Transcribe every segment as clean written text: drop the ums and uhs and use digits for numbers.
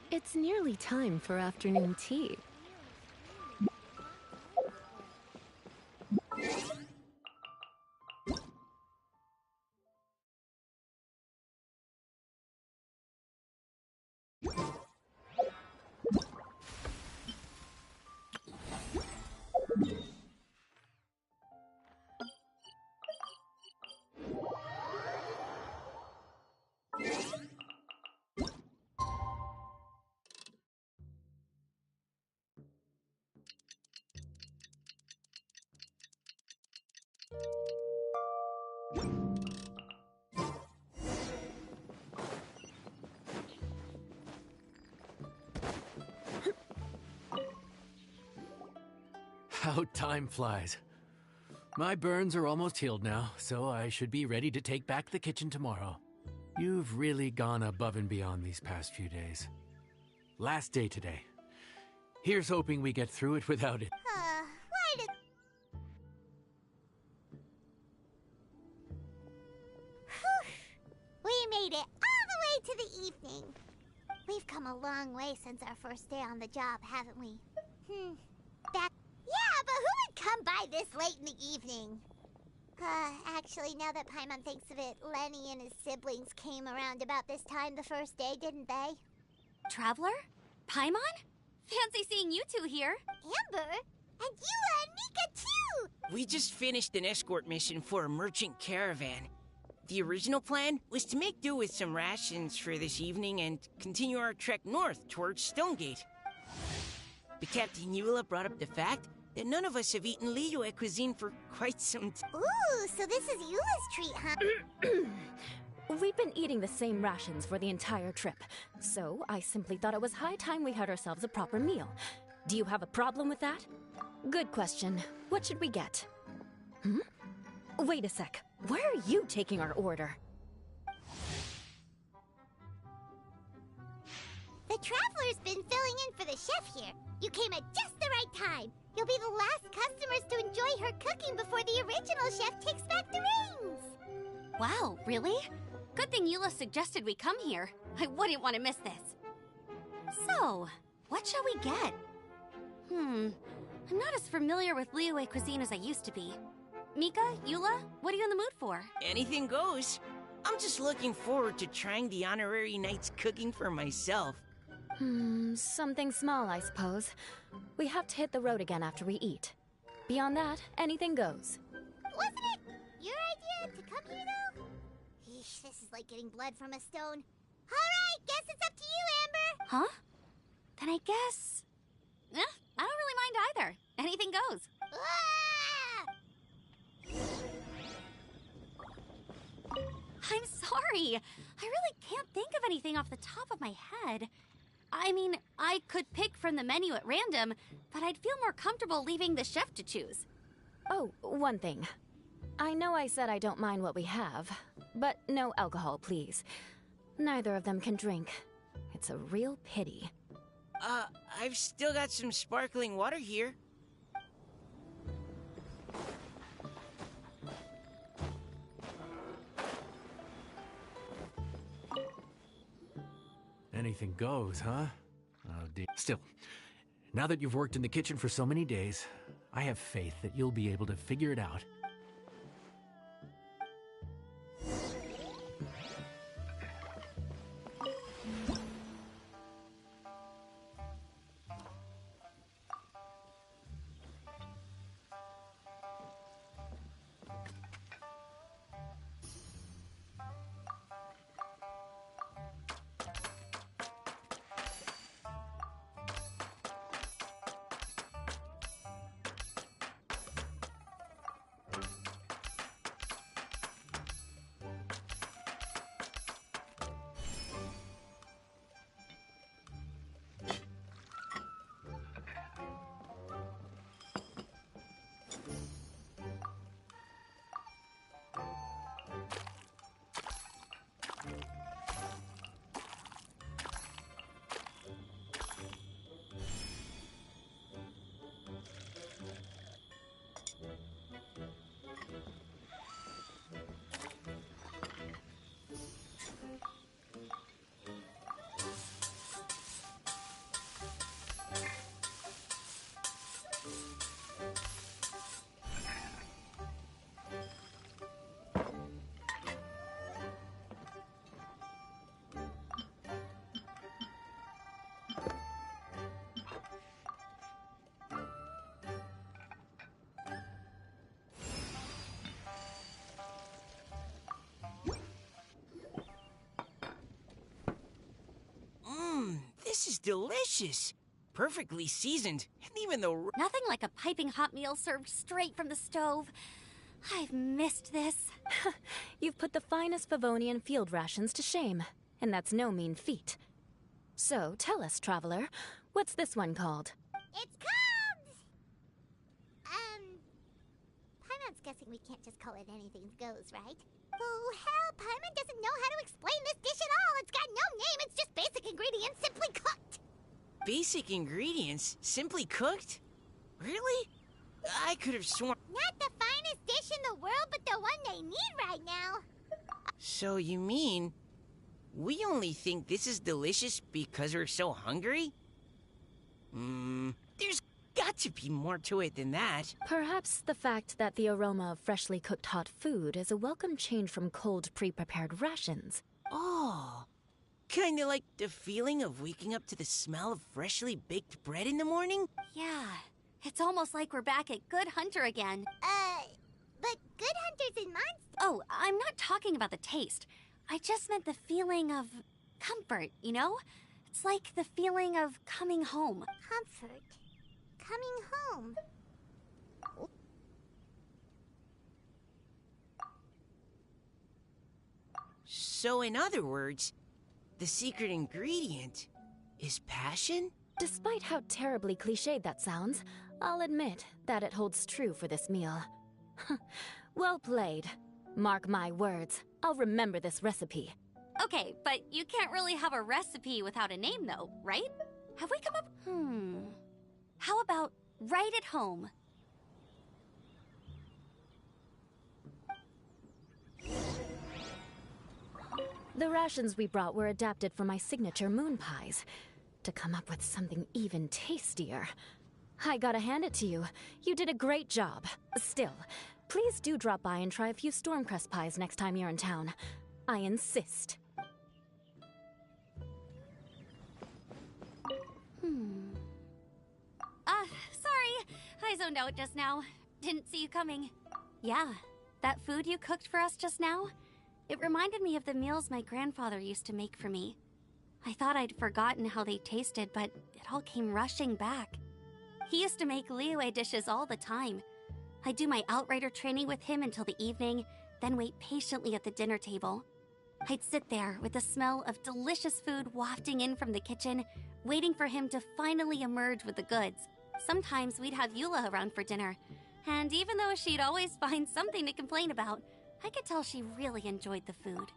It's nearly time for afternoon tea. How time flies. My burns are almost healed now, so I should be ready to take back the kitchen tomorrow. You've really gone above and beyond these past few days. Last day today. Here's hoping we get through it without it. Why did... We made it all the way to the evening. We've come a long way since our first day on the job, haven't we? Back... Yeah, but who would come by this late in the evening? Actually, now that Paimon thinks of it, Lenny and his siblings came around about this time the first day, didn't they? Traveler? Paimon? Fancy seeing you two here. Amber? And Eula and Mika, too! We just finished an escort mission for a merchant caravan. The original plan was to make do with some rations for this evening and continue our trek north towards Stonegate. But Captain Eula brought up the fact that none of us have eaten Liyue cuisine for quite some time. Ooh, so this is Eula's treat, huh? We've been eating the same rations for the entire trip, so I simply thought it was high time we had ourselves a proper meal. Do you have a problem with that? Good question. What should we get? Wait a sec. Where are you taking our order? The Traveler's been filling in for the chef here. You came at just the right time. You'll be the last customers to enjoy her cooking before the original chef takes back the reins. Wow, really? Good thing Eula suggested we come here. I wouldn't want to miss this. So, what shall we get? I'm not as familiar with Liyue cuisine as I used to be. Mika, Eula, what are you in the mood for? Anything goes. I'm just looking forward to trying the honorary knight's cooking for myself. Something small, I suppose. We have to hit the road again after we eat. Beyond that, anything goes. Wasn't it your idea to come here, though? Eesh, this is like getting blood from a stone. All right, guess it's up to you, Amber. Huh? Then I guess... I don't really mind either. Anything goes. I'm sorry. I really can't think of anything off the top of my head. I mean, I could pick from the menu at random, but I'd feel more comfortable leaving the chef to choose. Oh, one thing. I know I said I don't mind what we have, but no alcohol, please. Neither of them can drink. It's a real pity. I've still got some sparkling water here. Anything goes, huh? Oh, dear. Still, now that you've worked in the kitchen for so many days, I have faith that you'll be able to figure it out. This is delicious. Perfectly seasoned, and even the... Nothing like a piping hot meal served straight from the stove. I've missed this. You've put the finest Favonian field rations to shame, and that's no mean feat. So, tell us, traveler, what's this one called? It's called... Paimon's guessing we can't just call it anything goes, right? Oh, hell, Paimon doesn't know how to explain this dish at all. It's got no name, it's just basic ingredients simply cooked. Basic ingredients? Simply cooked? Really? I could have sworn... Not the finest dish in the world, but the one they need right now. So you mean... we only think this is delicious because we're so hungry? There's got to be more to it than that. Perhaps the fact that the aroma of freshly cooked hot food is a welcome change from cold, pre-prepared rations. Oh, kinda like the feeling of waking up to the smell of freshly baked bread in the morning? Yeah, it's almost like we're back at Good Hunter again. But good hunters and monsters... Oh, I'm not talking about the taste. I just meant the feeling of comfort, you know? It's like the feeling of coming home. Comfort. Coming home. So in other words, the secret ingredient is passion? Despite how terribly cliched that sounds, I'll admit that it holds true for this meal. Well played. Mark my words, I'll remember this recipe. Okay, but you can't really have a recipe without a name though, right? Have we come up... How about right at home? The rations we brought were adapted from my signature moon pies. To come up with something even tastier. I gotta hand it to you. You did a great job. Still, please do drop by and try a few Stormcrest pies next time you're in town. I insist. Sorry. I zoned out just now. Didn't see you coming. Yeah, that food you cooked for us just now? It reminded me of the meals my grandfather used to make for me. I thought I'd forgotten how they tasted, but it all came rushing back. He used to make Liyue dishes all the time. I'd do my outrider training with him until the evening, then wait patiently at the dinner table. I'd sit there with the smell of delicious food wafting in from the kitchen, waiting for him to finally emerge with the goods. Sometimes we'd have Eula around for dinner, and even though she'd always find something to complain about, I could tell she really enjoyed the food.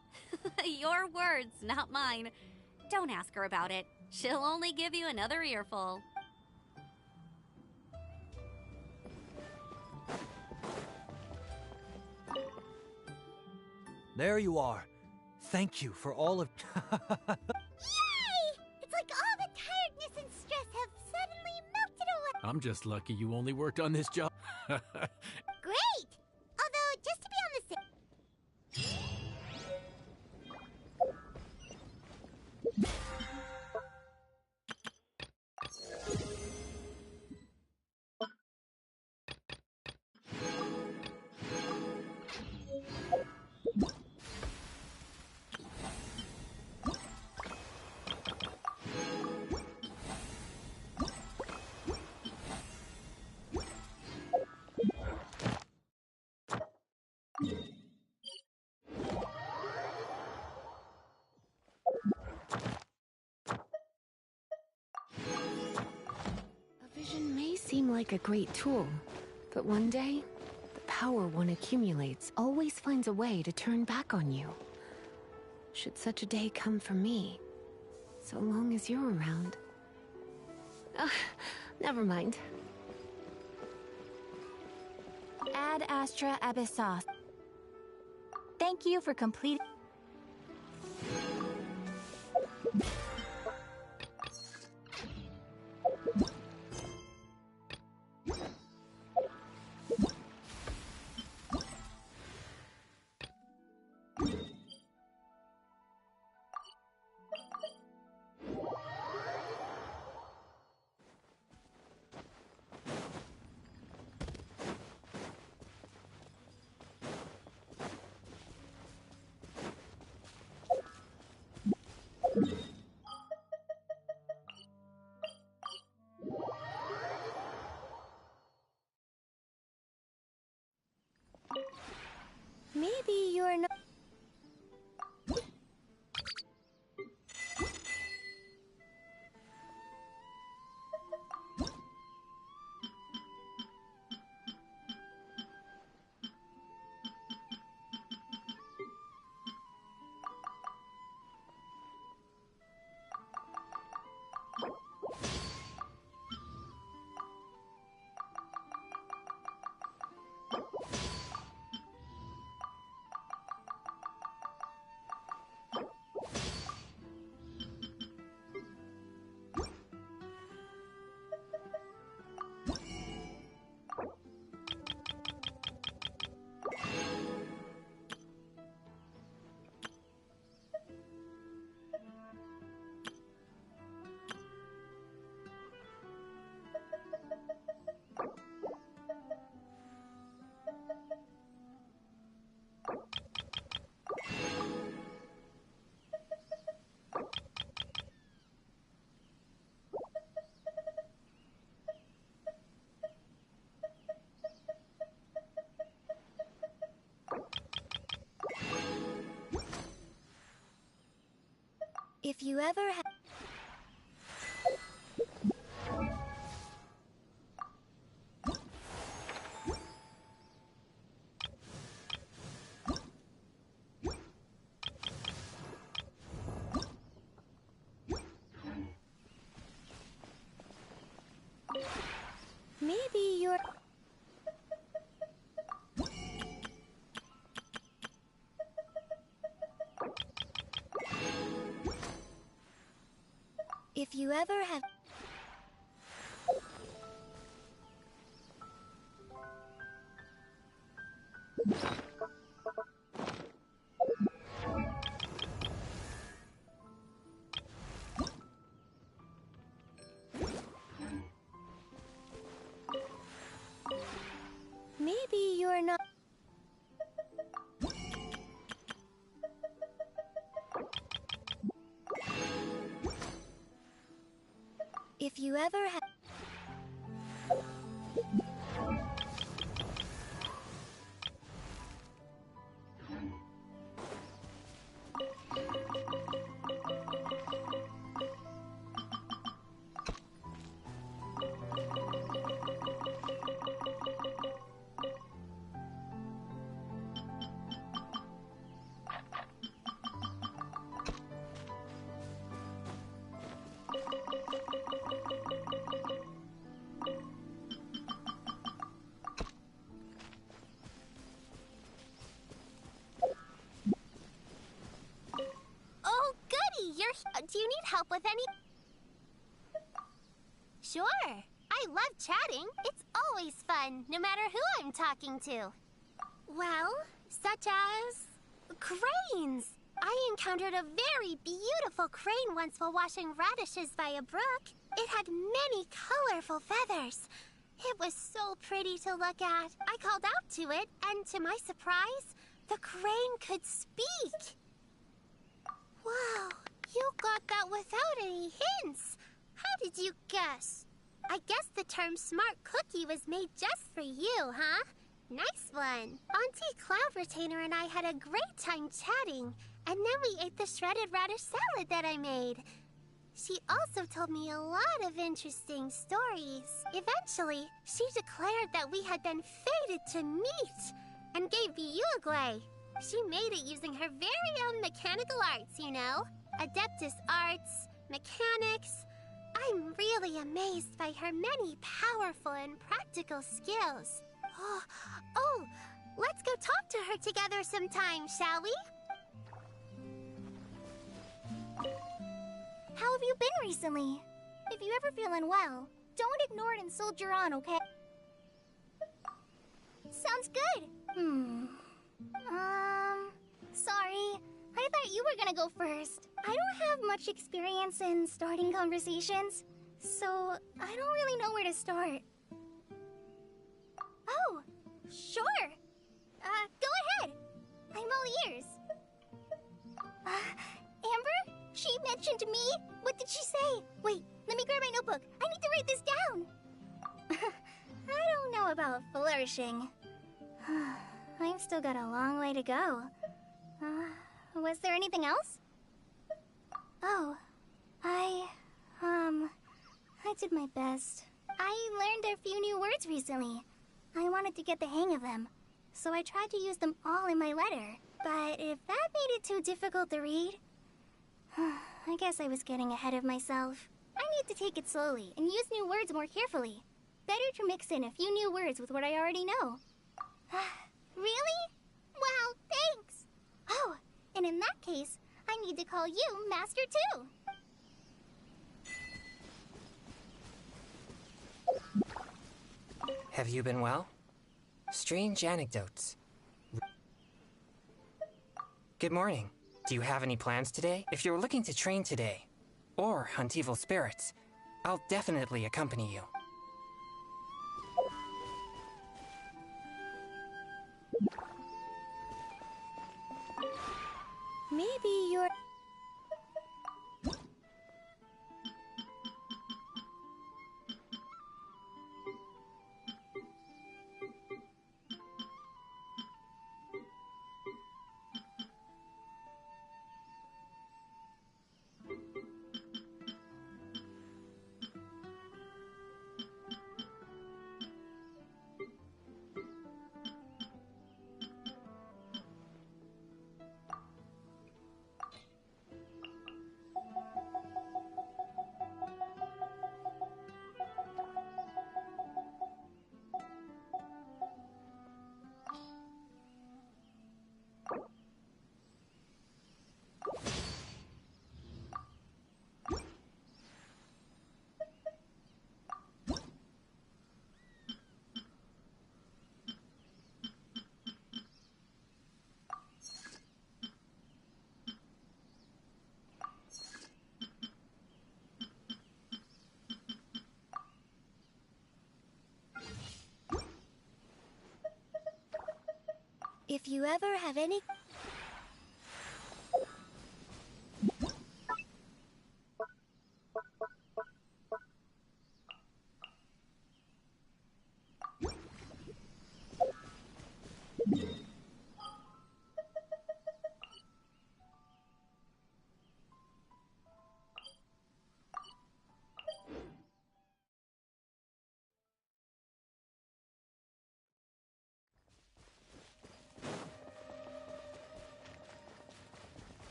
Your words, not mine. Don't ask her about it. She'll only give you another earful. There you are. Thank you for all of... Yay! It's like all the tiredness and stress have suddenly melted away. I'm just lucky you only worked on this job. Great! Although, just to be on the safe... A vision may seem like a great tool, but one day, the power one accumulates always finds a way to turn back on you. Should such a day come for me, so long as you're around. Never mind. Ad Astra Abyssos. Thank you for completing... If you ever have... Maybe you're... If you ever have... Maybe you're not... If you ever have... Oh, goody! You're here. Do you need help with any... Sure. I love chatting. It's always fun, no matter who I'm talking to. Well, such as... cranes. I encountered a very beautiful crane once while washing radishes by a brook. It had many colorful feathers. It was so pretty to look at. I called out to it, and to my surprise, the crane could speak. Wow, you got that without any hints. How did you guess? I guess the term smart cookie was made just for you, huh? Nice one. Auntie Cloud Retainer and I had a great time chatting, and then we ate the shredded radish salad that I made. She also told me a lot of interesting stories. Eventually, she declared that we had been fated to meet and gave me Uruguay. She made it using her very own mechanical arts, you know? Adeptus arts, mechanics. I'm really amazed by her many powerful and practical skills. Oh, let's go talk to her together sometime, shall we? How have you been recently? If you ever feel unwell, don't ignore it and soldier on, okay? Sounds good. Sorry. I thought you were gonna go first. I don't have much experience in starting conversations, so I don't really know where to start. Oh, sure. Go ahead. I'm all ears. Amber? She mentioned me? What did she say? Wait, let me grab my notebook. I need to write this down. I don't know about flourishing. I've still got a long way to go. Was there anything else? Oh, I did my best. I learned a few new words recently. I wanted to get the hang of them, so I tried to use them all in my letter. But if that made it too difficult to read, I guess I was getting ahead of myself. I need to take it slowly and use new words more carefully. Better to mix in a few new words with what I already know. Really? Wow, thanks! Oh, and in that case, I need to call you Master too. Have you been well? Strange anecdotes. Good morning. Do you have any plans today? If you're looking to train today, or hunt evil spirits, I'll definitely accompany you. Maybe you're... If you ever have any...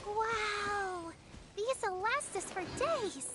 Wow! These will last us for days!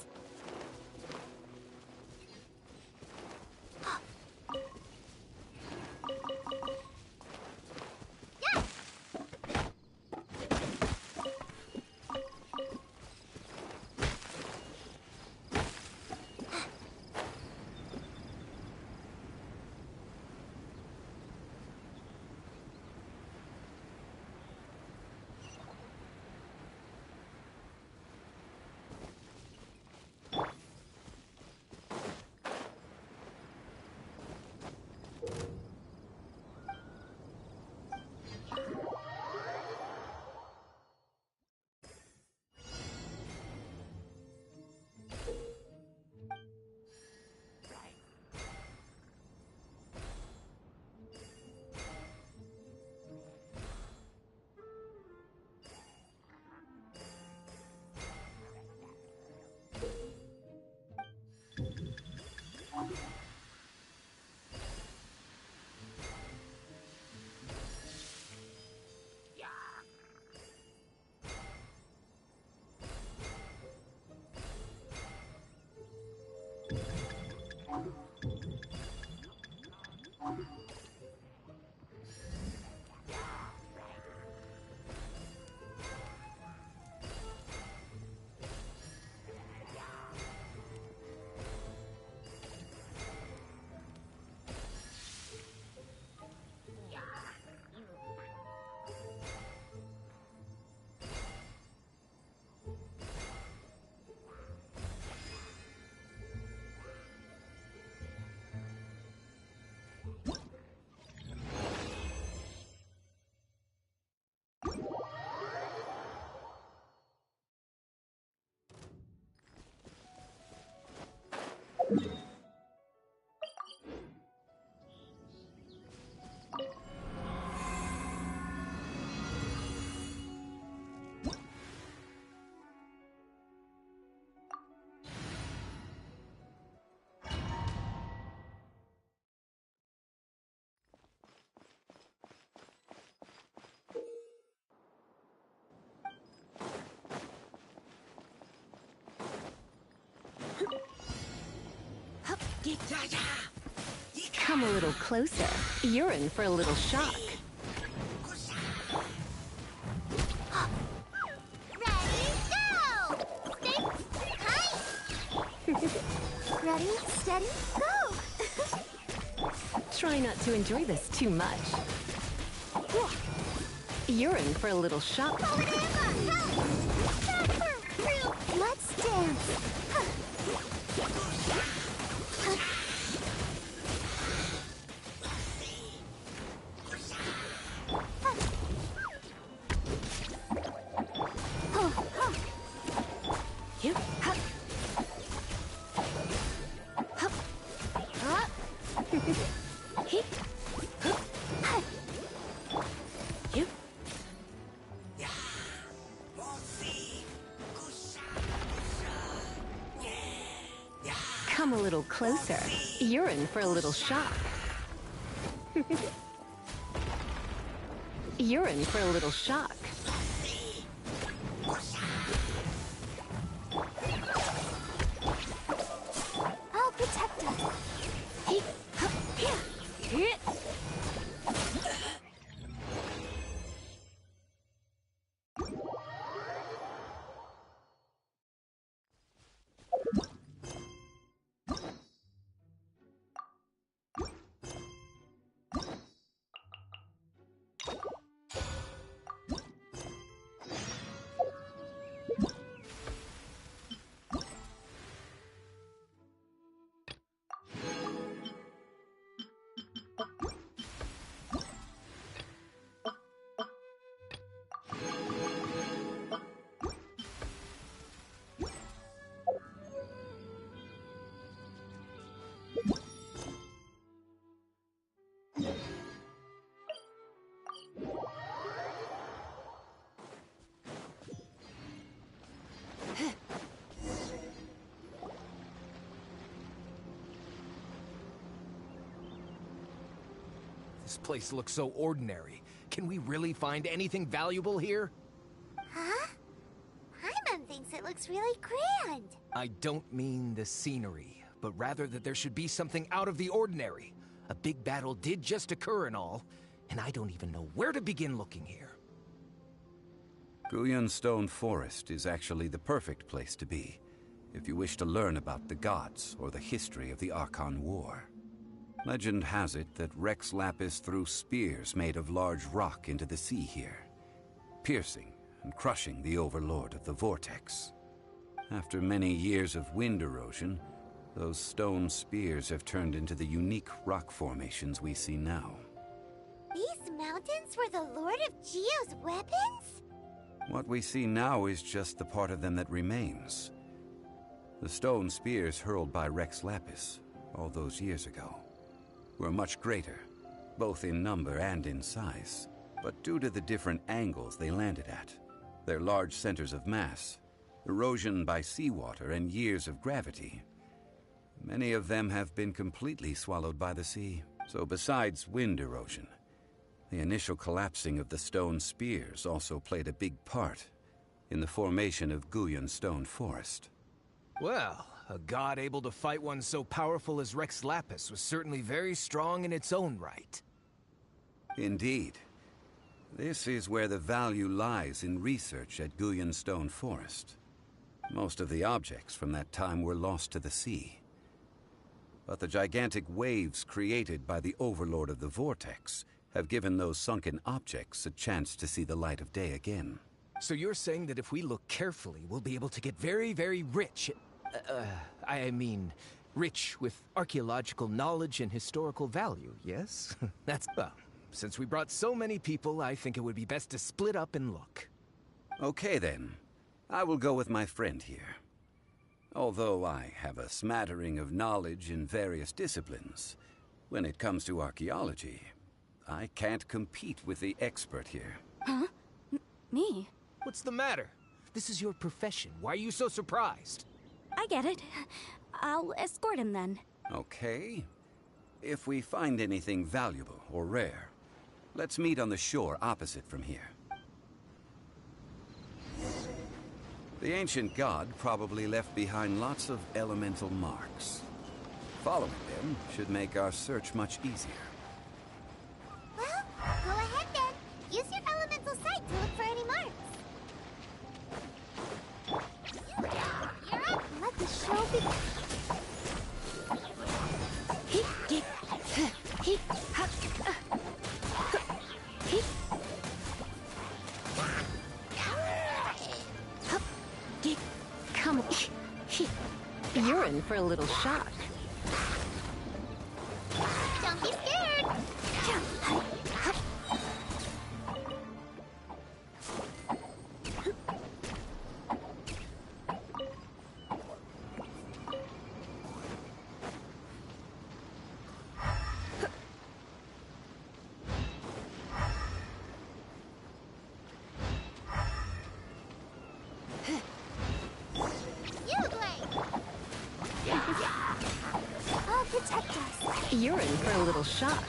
Come a little closer. You're in for a little shock. Ready, go! Stay tight! Ready, steady, go! Try not to enjoy this too much. You're in for a little shock. Let's dance! Come a little closer. You're in for a little shock. You're in for a little shock. I'll protect us. This place looks so ordinary. Can we really find anything valuable here? Huh? Paimon thinks it looks really grand. I don't mean the scenery, but rather that there should be something out of the ordinary. A big battle did just occur and all, and I don't even know where to begin looking here. Guyun Stone Forest is actually the perfect place to be, if you wish to learn about the gods or the history of the Archon War. Legend has it that Rex Lapis threw spears made of large rock into the sea here, piercing and crushing the Overlord of the Vortex. After many years of wind erosion, those stone spears have turned into the unique rock formations we see now. These mountains were the Lord of Geo's weapons? What we see now is just the part of them that remains. The stone spears hurled by Rex Lapis all those years ago were much greater, both in number and in size. But due to the different angles they landed at, their large centers of mass, erosion by seawater, and years of gravity, many of them have been completely swallowed by the sea. So besides wind erosion, the initial collapsing of the stone spears also played a big part in the formation of Guyun Stone Forest. Well, a god able to fight one so powerful as Rex Lapis was certainly very strong in its own right. Indeed. This is where the value lies in research at Guyun Stone Forest. Most of the objects from that time were lost to the sea. But the gigantic waves created by the Overlord of the Vortex have given those sunken objects a chance to see the light of day again. So you're saying that if we look carefully, we'll be able to get very, very rich. I mean, rich with archaeological knowledge and historical value, yes? That's, well, since we brought so many people, I think it would be best to split up and look. Okay then. I will go with my friend here. Although I have a smattering of knowledge in various disciplines, when it comes to archaeology, I can't compete with the expert here. Huh? Me? What's the matter? This is your profession. Why are you so surprised? I get it. I'll escort him then. Okay. If we find anything valuable or rare, let's meet on the shore opposite from here. The ancient god probably left behind lots of elemental marks. Following them should make our search much easier. Well, go ahead then. Use your elemental sight to look for any marks. You're up. Let the show begin. Come on. You're in for a little shock. Don't be scared. You, Blake. You're in for a little shock.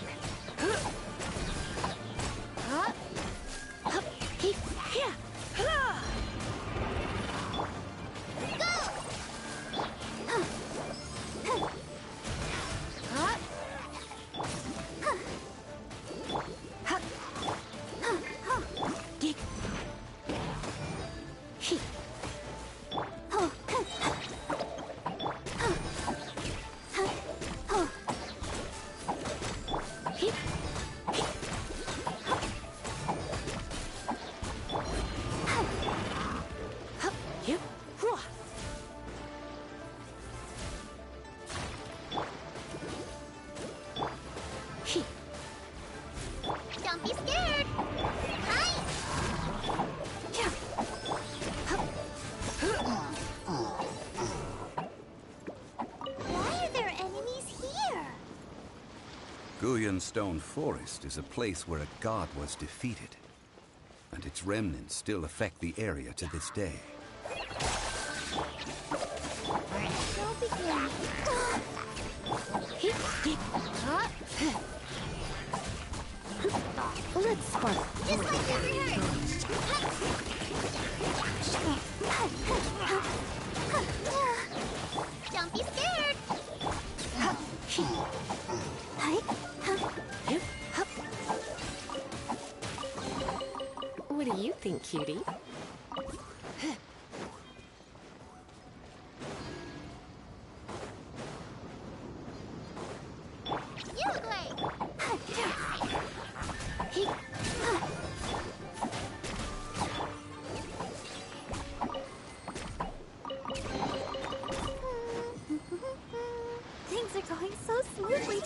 Don't be scared! Hi! Why are there enemies here? Guyan Stone Forest is a place where a god was defeated, and its remnants still affect the area to this day. Don't begin. Let's spark. Just like over here! Don't be scared! What do you think, cutie? You look like... Things are going so smoothly.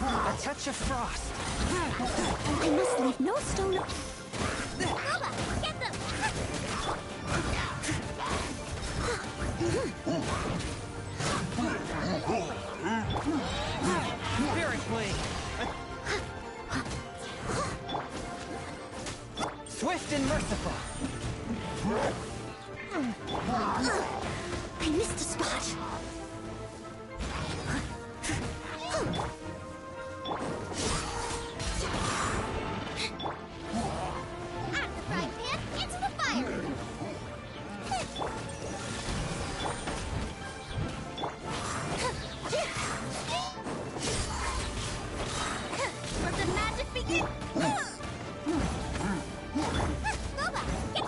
A touch of frost. I must leave no stone. Boba, get them! Spirit blade. Swift and merciful. I missed a spot. Out the frying pan, into the fire! Let the magic begin! Boba, get...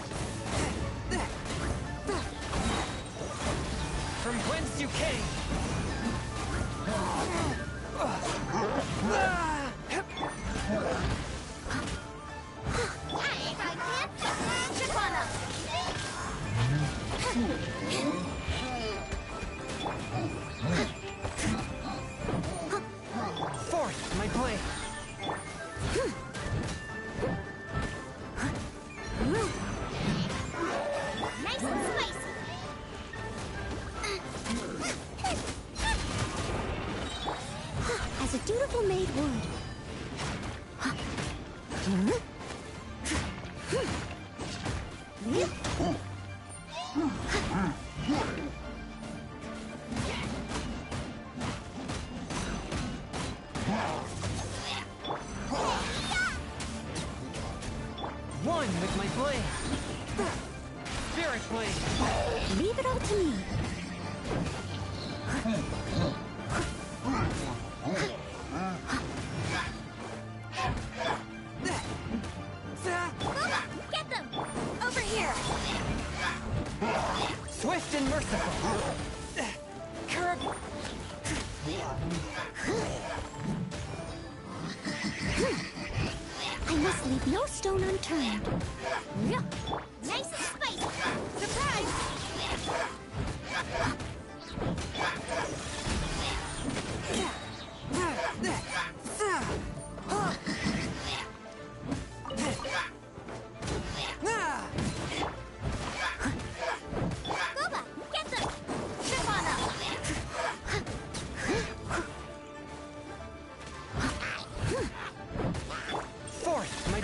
From whence you came. Frying pan, chip on 'em. Forth, my blade. Nice and spicy. As a dutiful maid would. One with my blade. Spirit blade. Leave it all to me. Boba, get them! Over here! Swift and merciful. Curb. I must leave no stone unturned. Nice and spicy.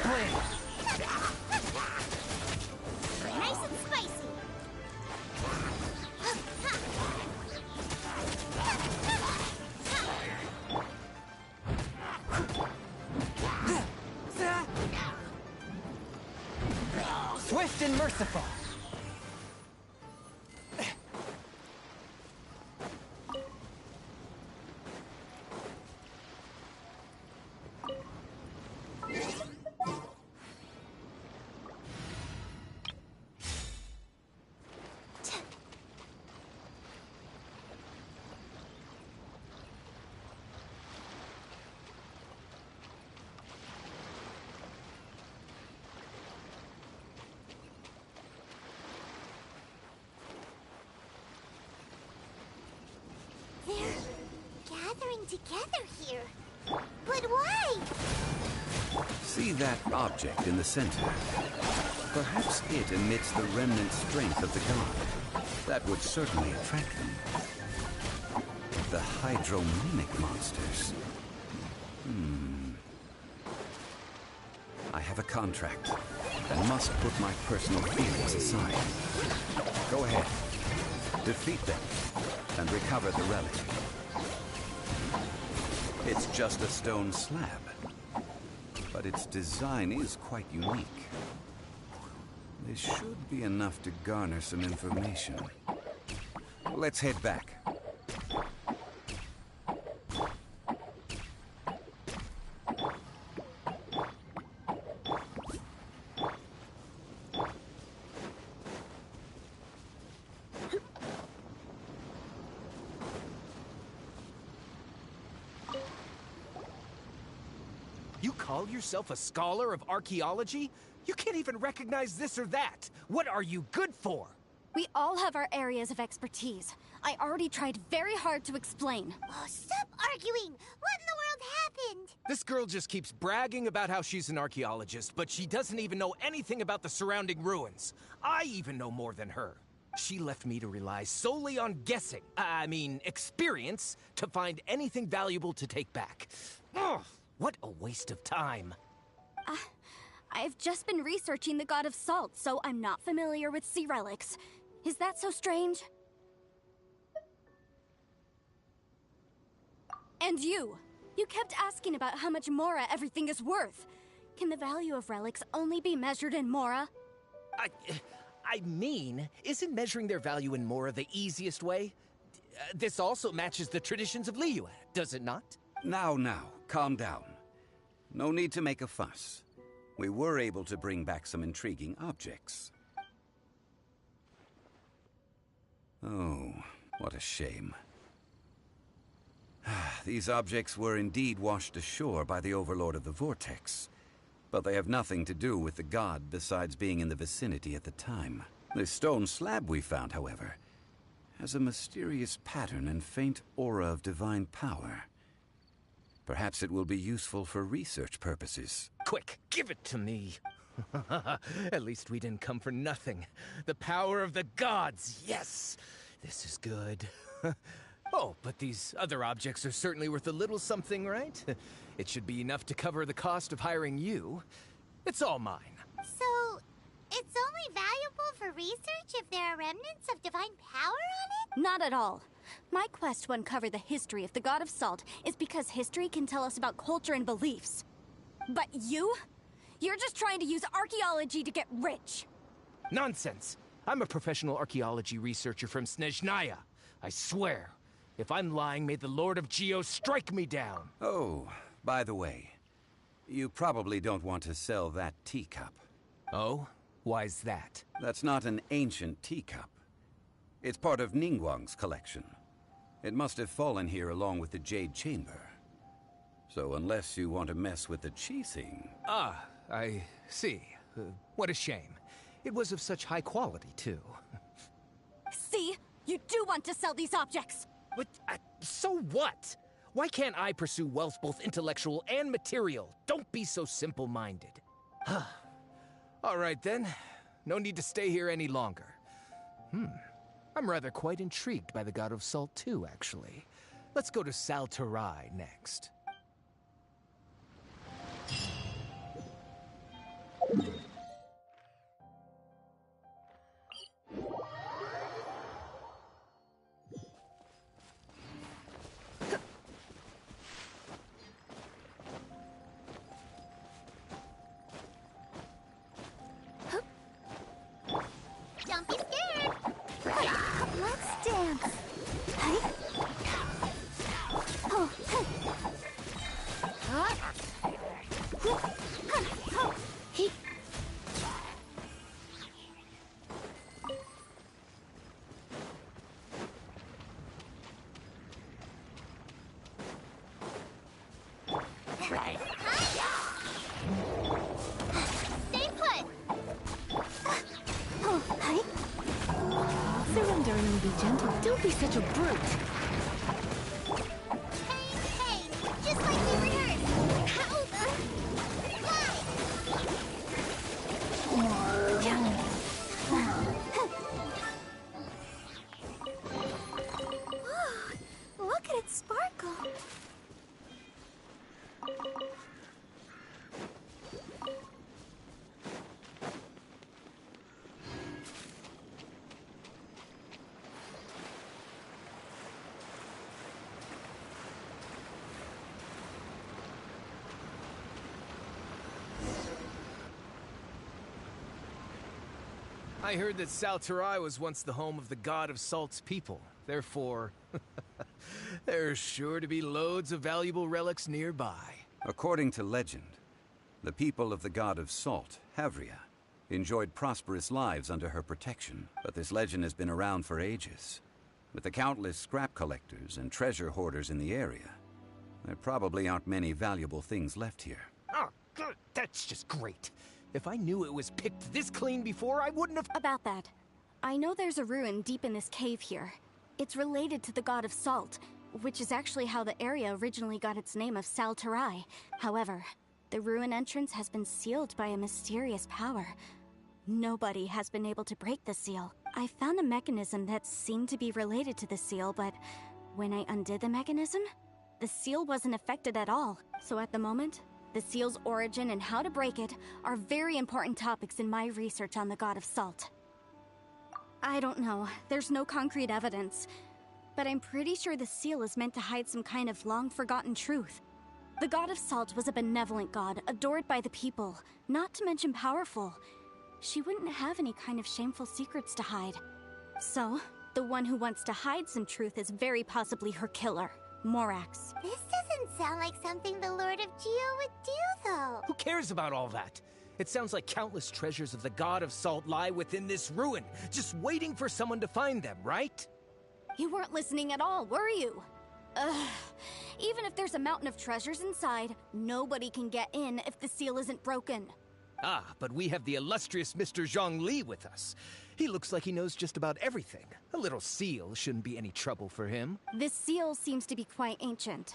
flame! Nice and spicy. Swift and merciful! They're gathering together here. But why? See that object in the center? Perhaps it emits the remnant strength of the god. That would certainly attract them. The hydromimic monsters. I have a contract and must put my personal feelings aside. Go ahead. Defeat them and recover the relic. It's just a stone slab, but its design is quite unique. This should be enough to garner some information. Let's head back. You call yourself a scholar of archaeology? You can't even recognize this or that. What are you good for? We all have our areas of expertise. I already tried very hard to explain. Oh, stop arguing! What in the world happened? This girl just keeps bragging about how she's an archaeologist, but she doesn't even know anything about the surrounding ruins. I even know more than her. She left me to rely solely on guessing, experience, to find anything valuable to take back. Ugh, what a waste of time. I've just been researching the God of Salt, so I'm not familiar with sea relics. Is that so strange? And you kept asking about how much Mora everything is worth. Can the value of relics only be measured in Mora? Isn't measuring their value in Mora the easiest way? This also matches the traditions of Liyue, does it not? Now, calm down. No need to make a fuss. We were able to bring back some intriguing objects. Oh, what a shame. These objects were indeed washed ashore by the Overlord of the Vortex, but they have nothing to do with the god besides being in the vicinity at the time. This stone slab we found, however, has a mysterious pattern and faint aura of divine power. Perhaps it will be useful for research purposes. Quick, give it to me. At least we didn't come for nothing. The power of the gods, yes! This is good. Oh, but these other objects are certainly worth a little something, right? It should be enough to cover the cost of hiring you. It's all mine. So, it's only valuable for research if there are remnants of divine power on it? Not at all. My quest to uncover the history of the God of Salt is because history can tell us about culture and beliefs. But you're just trying to use archaeology to get rich. Nonsense! I'm a professional archaeology researcher from Snezhnaya. I swear. If I'm lying, may the Lord of Geo strike me down. Oh, by the way, you probably don't want to sell that teacup. Oh? Why's that? That's not an ancient teacup. It's part of Ningguang's collection. It must have fallen here along with the Jade Chamber. So unless you want to mess with the Qixing... Ah, I see. What a shame. It was of such high quality, too. See? You do want to sell these objects! But, so what? Why can't I pursue wealth both intellectual and material? Don't be so simple-minded. All right, then. No need to stay here any longer. I'm rather quite intrigued by the God of Salt, too, actually. Let's go to Saltarai next. be gentle. Don't be such a brute. Hey, just like we rehearsed. How the... Whoa, look at it sparkle. I heard that Salterai was once the home of the god of Salt's people. Therefore, there's sure to be loads of valuable relics nearby. According to legend, the people of the god of Salt, Havria, enjoyed prosperous lives under her protection. But this legend has been around for ages. With the countless scrap collectors and treasure hoarders in the area, there probably aren't many valuable things left here. Oh, good. That's just great. If I knew it was picked this clean before, I wouldn't have... About that, I know there's a ruin deep in this cave here. It's related to the god of Salt, which is actually how the area originally got its name of Salterai. However, the ruin entrance has been sealed by a mysterious power. Nobody has been able to break the seal. I found a mechanism that seemed to be related to the seal, but when I undid the mechanism, the seal wasn't affected at all. So at the moment, the seal's origin and how to break it are very important topics in my research on the god of Salt. I don't know, there's no concrete evidence, but I'm pretty sure the seal is meant to hide some kind of long-forgotten truth. The god of Salt was a benevolent god, adored by the people, not to mention powerful. She wouldn't have any kind of shameful secrets to hide. So, the one who wants to hide some truth is very possibly her killer, Morax. This doesn't sound like something the Lord of Geo would do, though. Who cares about all that? It sounds like countless treasures of the god of Salt lie within this ruin, just waiting for someone to find them, right? You weren't listening at all, were you? Ugh. Even if there's a mountain of treasures inside, nobody can get in if the seal isn't broken. Ah, but we have the illustrious Mr. Zhongli with us. He looks like he knows just about everything. A little seal shouldn't be any trouble for him. This seal seems to be quite ancient.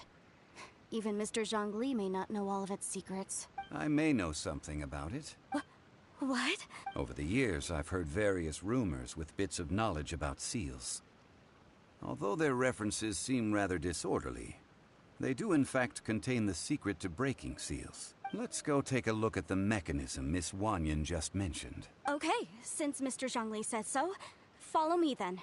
Even Mr. Zhongli may not know all of its secrets. I may know something about it. What? Over the years, I've heard various rumors with bits of knowledge about seals. Although their references seem rather disorderly, they do in fact contain the secret to breaking seals. Let's go take a look at the mechanism Miss Wanyan just mentioned. Okay, since Mr. Zhongli says so, follow me then.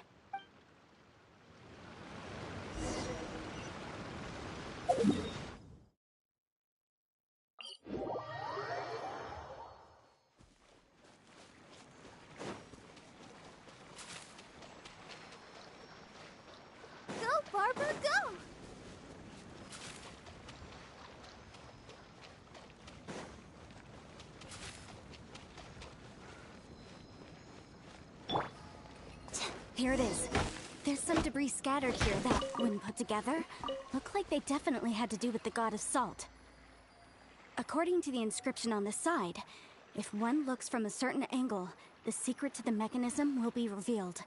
Go, Barbara, go! Here it is. There's some debris scattered here that, when put together, look like they definitely had to do with the god of Salt. According to the inscription on the side, if one looks from a certain angle, the secret to the mechanism will be revealed.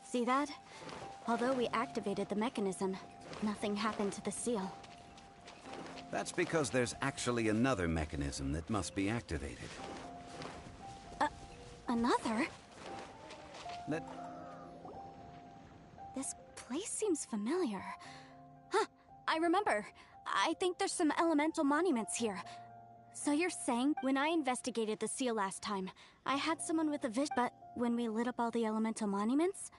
See that? Although we activated the mechanism, nothing happened to the seal. That's because there's actually another mechanism that must be activated. Another? Let... This place seems familiar. Huh, I remember. I think there's some elemental monuments here. So you're saying, when I investigated the seal last time, I had someone with a vision, but when we lit up all the elemental monuments?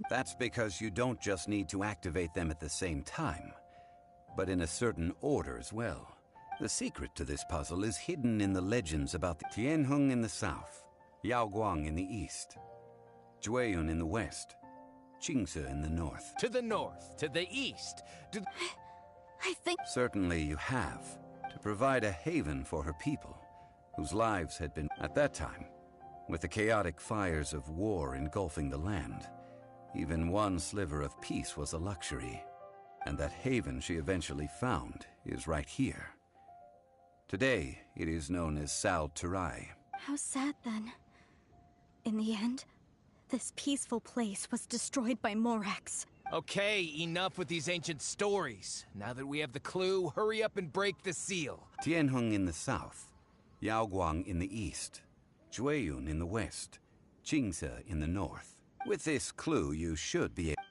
That's because you don't just need to activate them at the same time, but in a certain order as well. The secret to this puzzle is hidden in the legends about the Tianheng in the south, Yaoguang in the east, Jueyun in the west, Qingse in the north. To the north, to the east, to... I think... Certainly you have, to provide a haven for her people, whose lives had been, at that time, with the chaotic fires of war engulfing the land. Even one sliver of peace was a luxury, and that haven she eventually found is right here. Today, it is known as Sal Terai. How sad then. In the end, this peaceful place was destroyed by Morax. Okay, enough with these ancient stories. Now that we have the clue, hurry up and break the seal. Tianheng in the south, Yaoguang in the east, Jueyun in the west, Jingze in the north. With this clue, you should be able...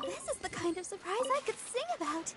This is the kind of surprise I could sing about.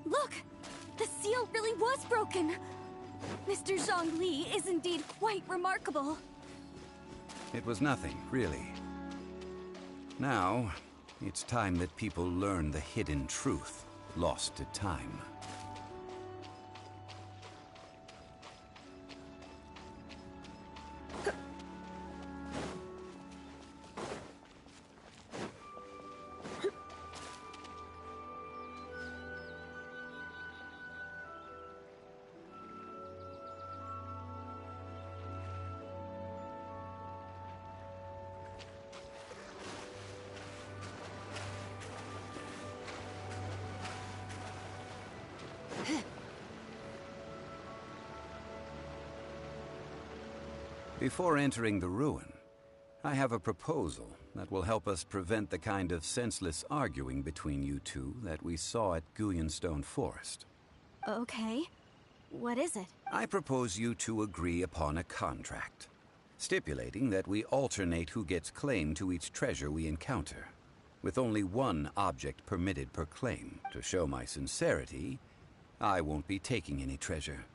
Look! The seal really was broken! Mr. Zhongli is indeed quite remarkable. It was nothing, really. Now, it's time that people learn the hidden truth, lost to time. Before entering the ruin, I have a proposal that will help us prevent the kind of senseless arguing between you two that we saw at Guyenstone Forest. Okay. What is it? I propose you two agree upon a contract, stipulating that we alternate who gets claim to each treasure we encounter, with only one object permitted per claim. To show my sincerity, I won't be taking any treasure.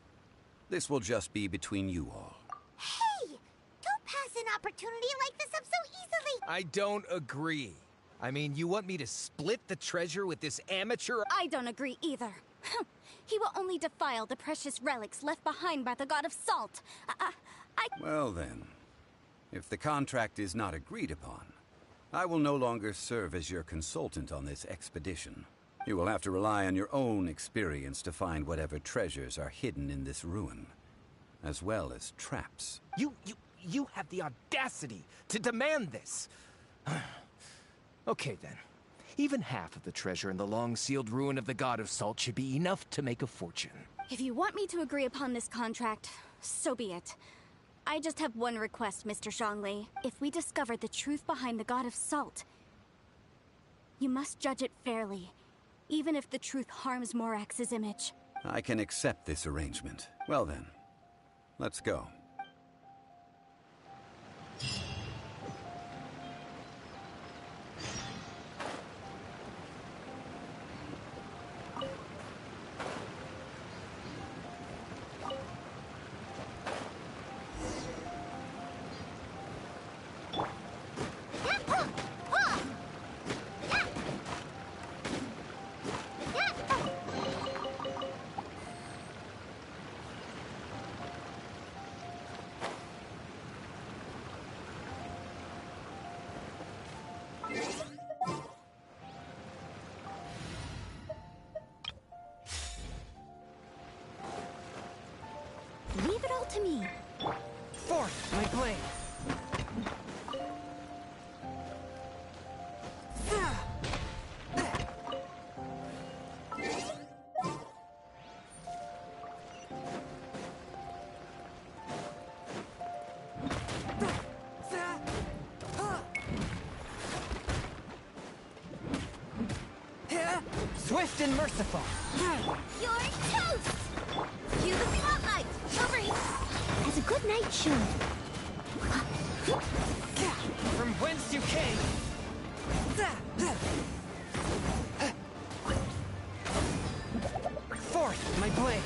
This will just be between you all. Hey! Don't pass an opportunity like this up so easily! I don't agree. I mean, you want me to split the treasure with this amateur? I don't agree either. He will only defile the precious relics left behind by the god of salt. Well then, if the contract is not agreed upon, I will no longer serve as your consultant on this expedition. You will have to rely on your own experience to find whatever treasures are hidden in this ruin, as well as traps. You have the audacity to demand this. Okay then. Even half of the treasure in the long-sealed ruin of the God of Salt should be enough to make a fortune. If you want me to agree upon this contract, so be it. I just have one request, Mr. Zhongli. If we discover the truth behind the God of Salt, you must judge it fairly, even if the truth harms Morax's image. I can accept this arrangement. Well then, let's go. fall to me. Forth, my blade. Swift and merciful. You're toast! Cue the spotlight! Over here! As a good knight should. From whence you came. Forth, my blade.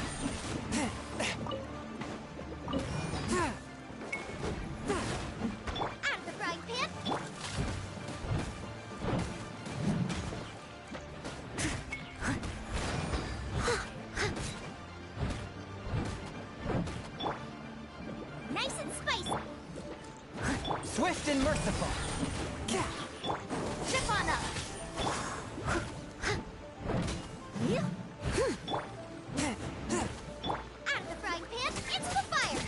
Out of the frying pan! Nice and spicy! Swift and merciful. Zip on up! Out of the frying pan, into the fire!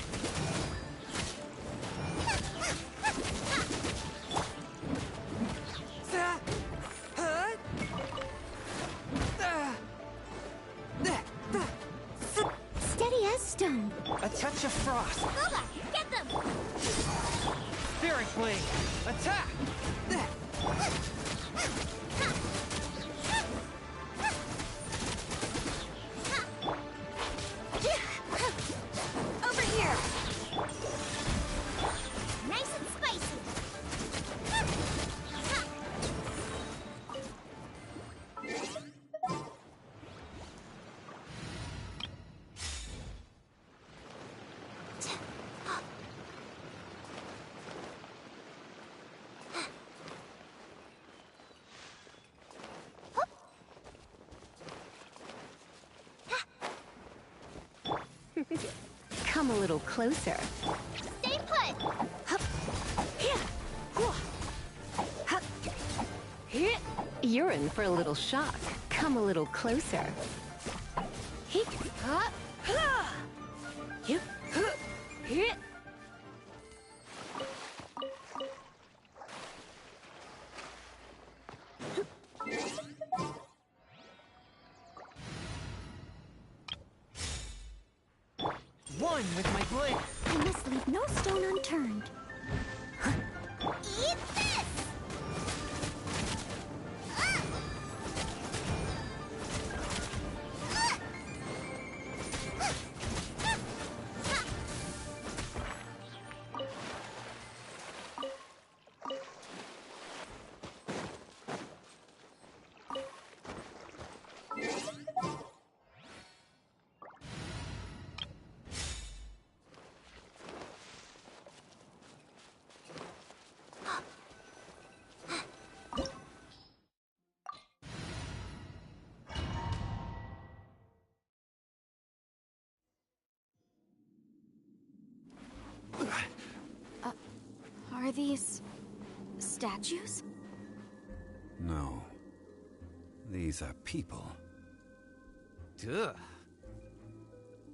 Steady as stone. A touch of frost. Boba, get them! Spirit blade. Attack. Over here! Nice and spicy! Come a little closer. Stay put! You're in for a little shock. Come a little closer. One with my blade. I must leave no stone unturned. Eat this! Are these statues? No. These are people. Duh.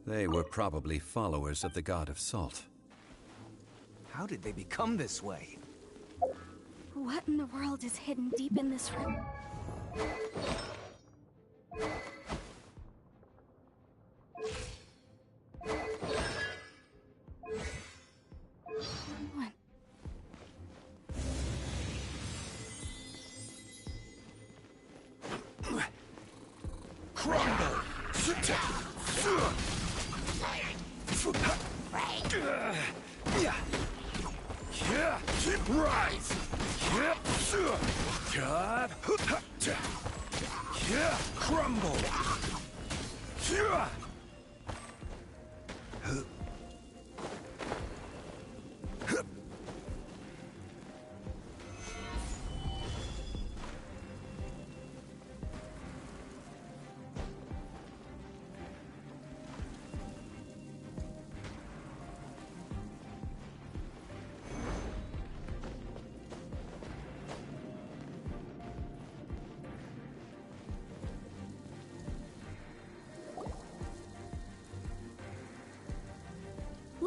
They were probably followers of the god of salt. How did they become this way? What in the world is hidden deep in this room? What? Crumble! Rise! Crumble!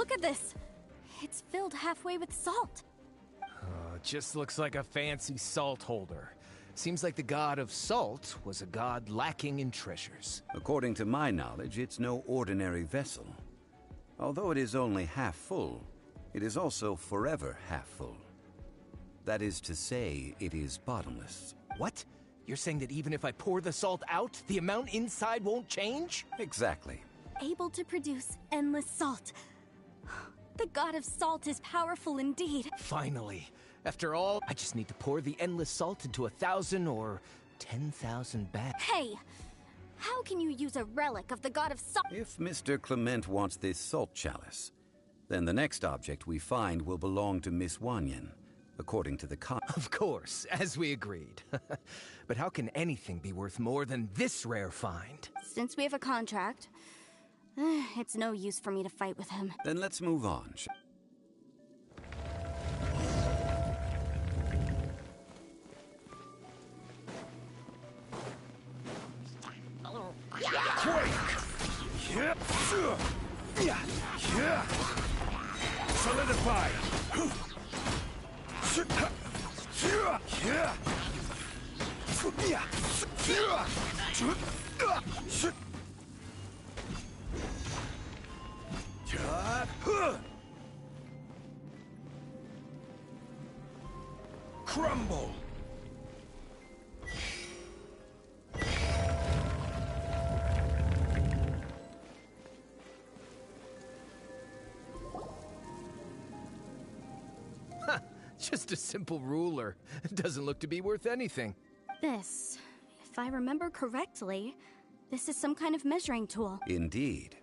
Look at this! It's filled halfway with salt. Just looks like a fancy salt holder. Seems like the god of salt was a god lacking in treasures. According to my knowledge, it's no ordinary vessel. Although it is only half full, it is also forever half full. That is to say, it is bottomless. What? You're saying that even if I pour the salt out, the amount inside won't change? Exactly. Able to produce endless salt. The god of salt is powerful indeed. Finally. After all, I just need to pour the endless salt into 1,000 or 10,000 bags. Hey! How can you use a relic of the god of salt? If Mr. Clement wants this salt chalice, then the next object we find will belong to Miss Wanyan, according to the Of course, as we agreed. But how can anything be worth more than this rare find? Since we have a contract, it's no use for me to fight with him. Then let's move on. Solidify! Crumble! Just a simple ruler. It doesn't look to be worth anything. This, if I remember correctly, this is some kind of measuring tool. Indeed.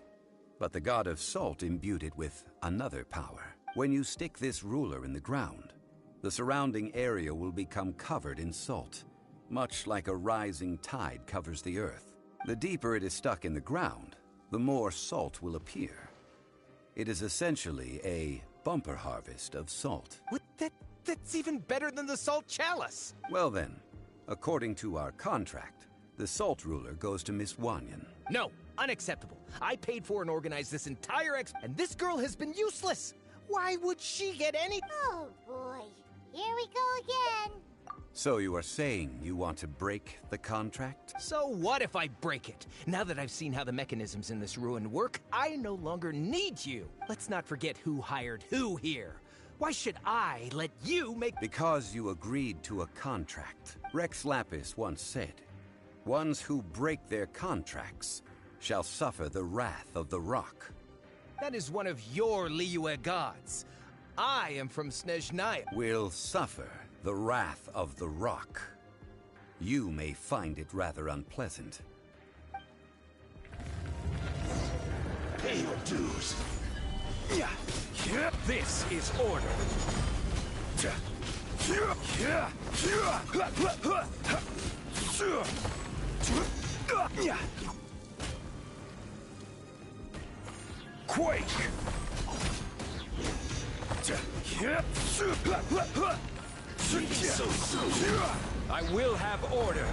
But the god of salt imbued it with another power. When you stick this ruler in the ground, the surrounding area will become covered in salt, much like a rising tide covers the earth. The deeper it is stuck in the ground, the more salt will appear. It is essentially a bumper harvest of salt. What? That's even better than the salt chalice! Well then, according to our contract, the salt ruler goes to Miss Wanyan. No, unacceptable. I paid for and organized this entire and this girl has been useless! Why would she get any— Oh boy, here we go again. So you are saying you want to break the contract? So what if I break it? Now that I've seen how the mechanisms in this ruin work, I no longer need you. Let's not forget who hired who here. Why should I let you make— Because you agreed to a contract. Rex Lapis once said, "Ones who break their contracts shall suffer the wrath of the rock." That is one of your Liyue gods. I am from Snezhnaya. Will suffer the wrath of the rock. You may find it rather unpleasant. Pay your dues. This is order. Quake! So soon. I will have order.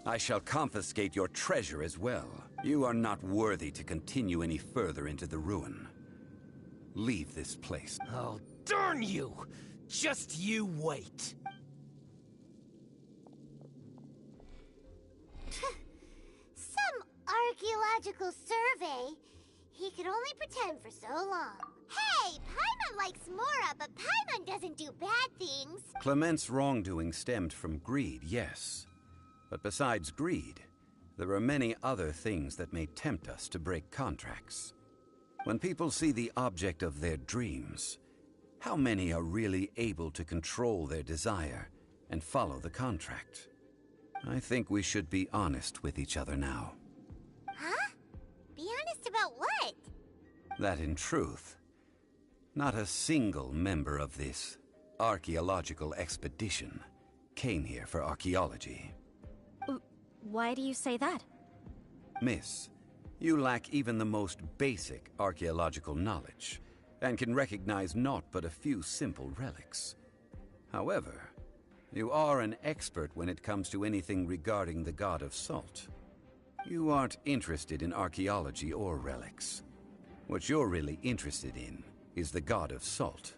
I shall confiscate your treasure as well. You are not worthy to continue any further into the ruin. Leave this place. Oh, darn you! Just you wait. Some archaeological survey. He could only pretend for so long. Hey, Paimon likes Mora, but Paimon doesn't do bad things. Clement's wrongdoing stemmed from greed, yes. But besides greed, there are many other things that may tempt us to break contracts. When people see the object of their dreams, how many are really able to control their desire and follow the contract? I think we should be honest with each other now. Huh? Be honest about what? That in truth, not a single member of this archaeological expedition came here for archaeology. Why do you say that? Miss, you lack even the most basic archaeological knowledge, and can recognize naught but a few simple relics. However, you are an expert when it comes to anything regarding the god of salt. You aren't interested in archaeology or relics. What you're really interested in is the god of salt.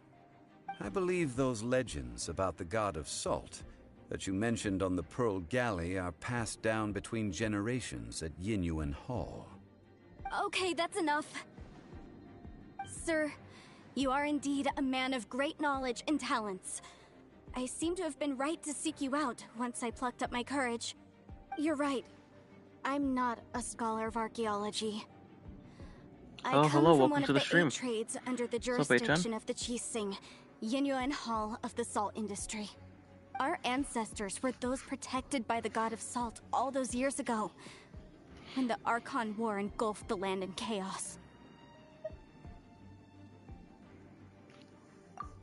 I believe those legends about the god of salt that you mentioned on the Pearl Galley are passed down between generations at Yinyuan Hall. Okay, that's enough. Sir, you are indeed a man of great knowledge and talents. I seem to have been right to seek you out once I plucked up my courage. You're right. I'm not a scholar of archaeology. I come hello, from welcome one to of the the stream. 8 trades under the What's up, jurisdiction of the Chising, Yinyuan Hall of the salt industry. Our ancestors were those protected by the god of salt all those years ago, when the Archon War engulfed the land in chaos.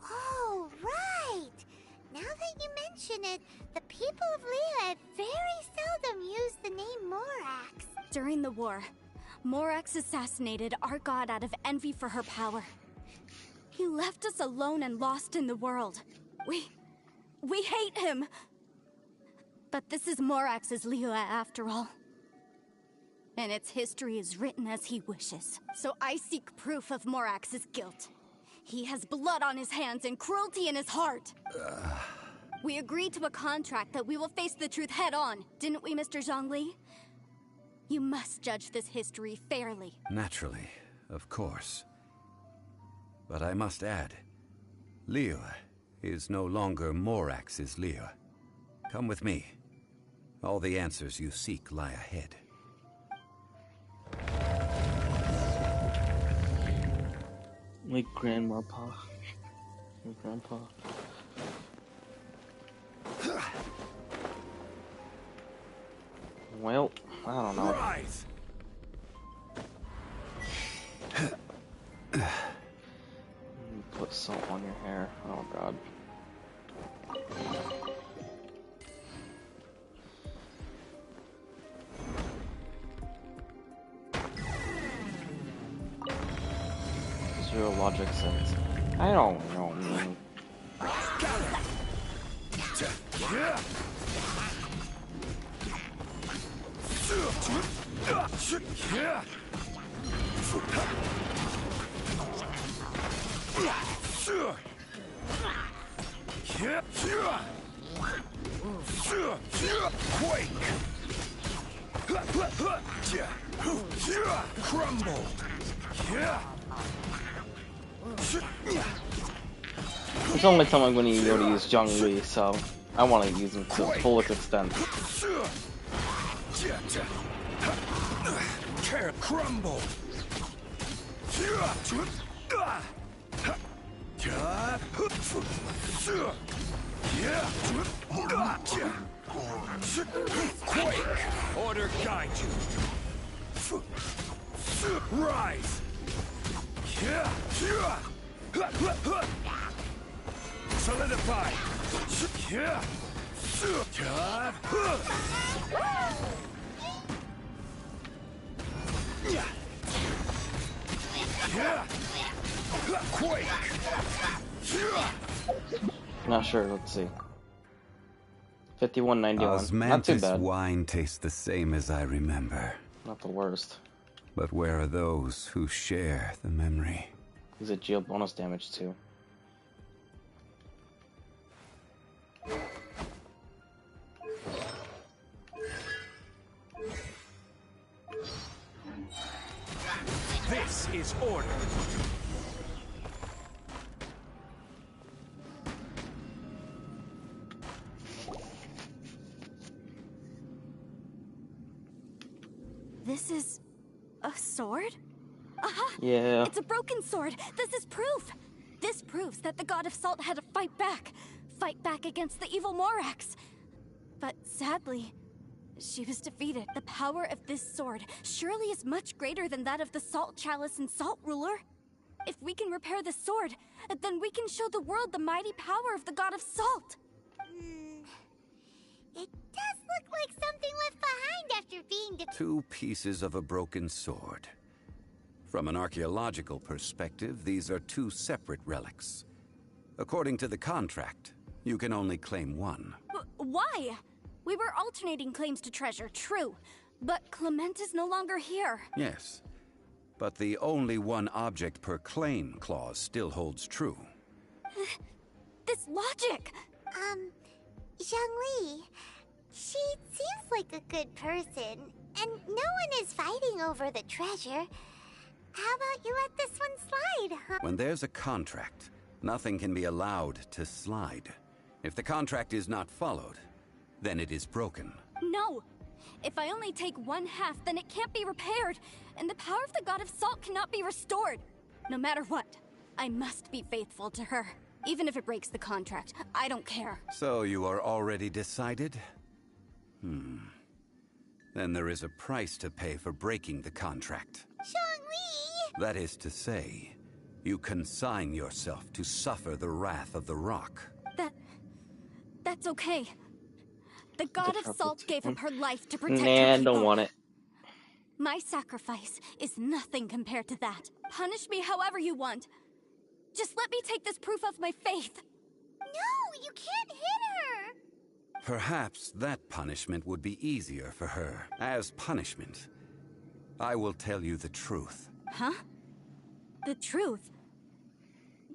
Oh, right! Now that you mention it, the people of Liyue very seldom use the name Morax. During the war, Morax assassinated our god out of envy for her power. He left us alone and lost in the world. We hate him! But this is Morax's Liyue after all. And its history is written as he wishes. So I seek proof of Morax's guilt. He has blood on his hands and cruelty in his heart. We agreed to a contract that we will face the truth head on, didn't we, Mr. Zhongli? You must judge this history fairly. Naturally, of course. But I must add, Liyue is no longer Morax's Liyue. Come with me. All the answers you seek lie ahead. My grandma, pa. My grandpa. Well, I don't know. Rise! Put salt on your hair. Oh god. Zero logic sense. I don't know, man. Crumble! It's the only time I'm going to be able to use Zhongli, so I want to use him to the fullest extent. Crumble! Quake! Order guide you! Rise! Solidify! Quake! Not sure, let's see. 5191. Not too Osmanthus bad. wine tastes the same as I remember. Not the worst. But where are those who share the memory? He's a geo bonus damage too. This is order! This is a sword? Aha! Yeah. It's a broken sword! This is proof! This proves that the god of salt had to fight back. Fight back against the evil Morax. But sadly, she was defeated. The power of this sword surely is much greater than that of the Salt Chalice and Salt Ruler. If we can repair the sword, then we can show the world the mighty power of the god of salt. It does look like something left behind after being defeated. 2 pieces of a broken sword. From an archaeological perspective, these are 2 separate relics. According to the contract, you can only claim one. Why? We were alternating claims to treasure, true. But Clement is no longer here. Yes, but the only one object per claim clause still holds true. This logic! Zhongli, she seems like a good person, and no one is fighting over the treasure. How about you let this one slide, huh? When there's a contract, nothing can be allowed to slide. If the contract is not followed, then it is broken. No! If I only take one half, then it can't be repaired, and the power of the God of Salt cannot be restored. No matter what, I must be faithful to her. Even if it breaks the contract, I don't care. So you are already decided? Then there is a price to pay for breaking the contract. Zhongli! That is to say, you consign yourself to suffer the wrath of the rock. That's okay. The God of Salt gave up her life to protect her Nah, people. don't want it. My sacrifice is nothing compared to that. Punish me however you want. Just let me take this proof of my faith. No, you can't hit her! Perhaps that punishment would be easier for her. As punishment, I will tell you the truth. Huh? The truth?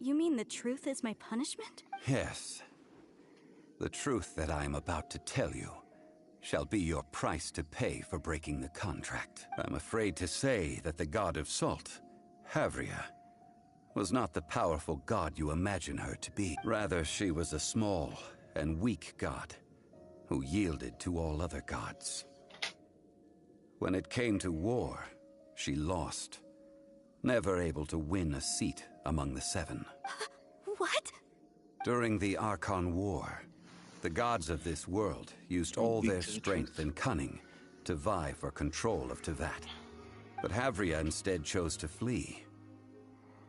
You mean the truth is my punishment? Yes. The truth that I am about to tell you shall be your price to pay for breaking the contract. I'm afraid to say that the God of Salt, Havria, was not the powerful god you imagine her to be. Rather, she was a small and weak god who yielded to all other gods. When it came to war, she lost, never able to win a seat among the seven. What? During the Archon War, the gods of this world used all their strength and cunning to vie for control of Tevat. But Havria instead chose to flee.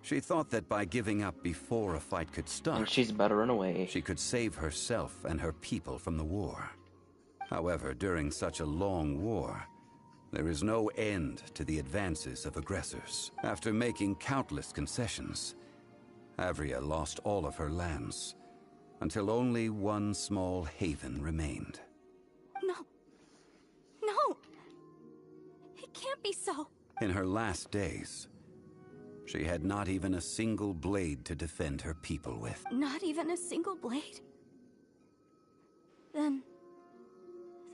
She thought that by giving up before a fight could start, And she's better in a way. she could save herself and her people from the war. However, during such a long war, there is no end to the advances of aggressors. After making countless concessions, Havria lost all of her lands, until only one small haven remained. No. No! It can't be so. In her last days, she had not even a single blade to defend her people with. Not even a single blade? Then...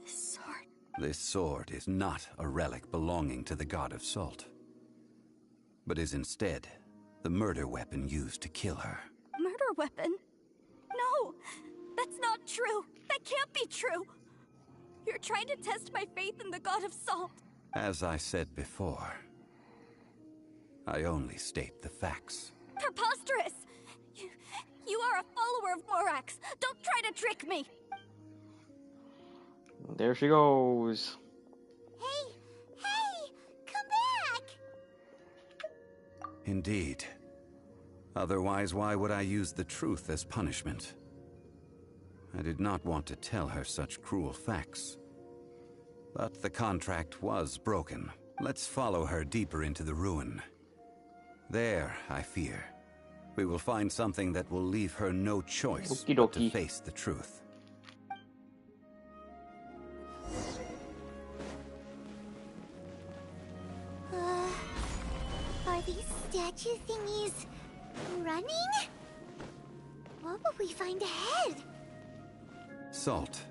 this sword... This sword is not a relic belonging to the God of Salt, but is instead the murder weapon used to kill her. Murder weapon? No! That's not true! That can't be true! You're trying to test my faith in the God of Salt! As I said before, I only state the facts. Preposterous! You are a follower of Morax! Don't try to trick me! There she goes. Hey! Come back! Indeed. Otherwise, why would I use the truth as punishment? I did not want to tell her such cruel facts. But the contract was broken. Let's follow her deeper into the ruin. There, I fear, we will find something that will leave her no choice but to face the truth. Are these statue thingies running? What will we find ahead? Salt.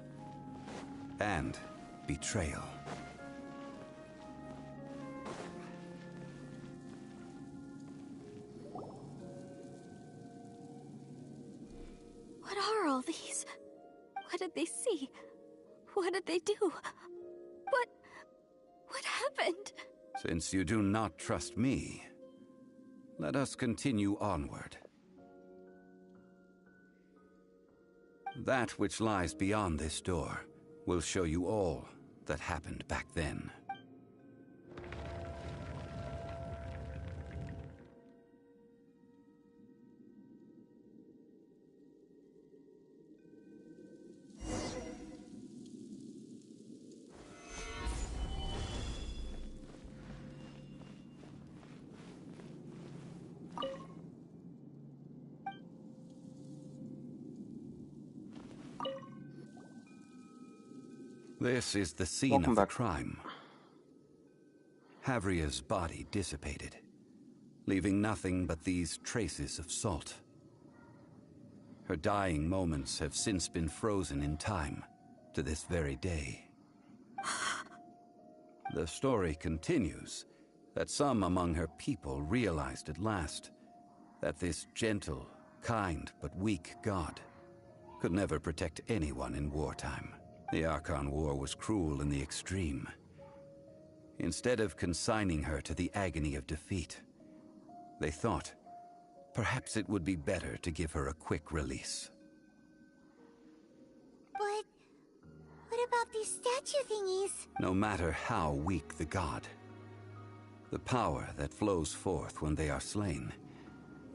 And betrayal. What are all these? What did they see? What did they do? What happened? Since you do not trust me, let us continue onward. That which lies beyond this door will show you all that happened back then. This is the scene of the crime. Havria's body dissipated, leaving nothing but these traces of salt. Her dying moments have since been frozen in time to this very day. The story continues that some among her people realized at last that this gentle, kind, but weak god could never protect anyone in wartime. The Archon War was cruel in the extreme. Instead of consigning her to the agony of defeat, they thought perhaps it would be better to give her a quick release. But what about these statue thingies? No matter how weak the god, the power that flows forth when they are slain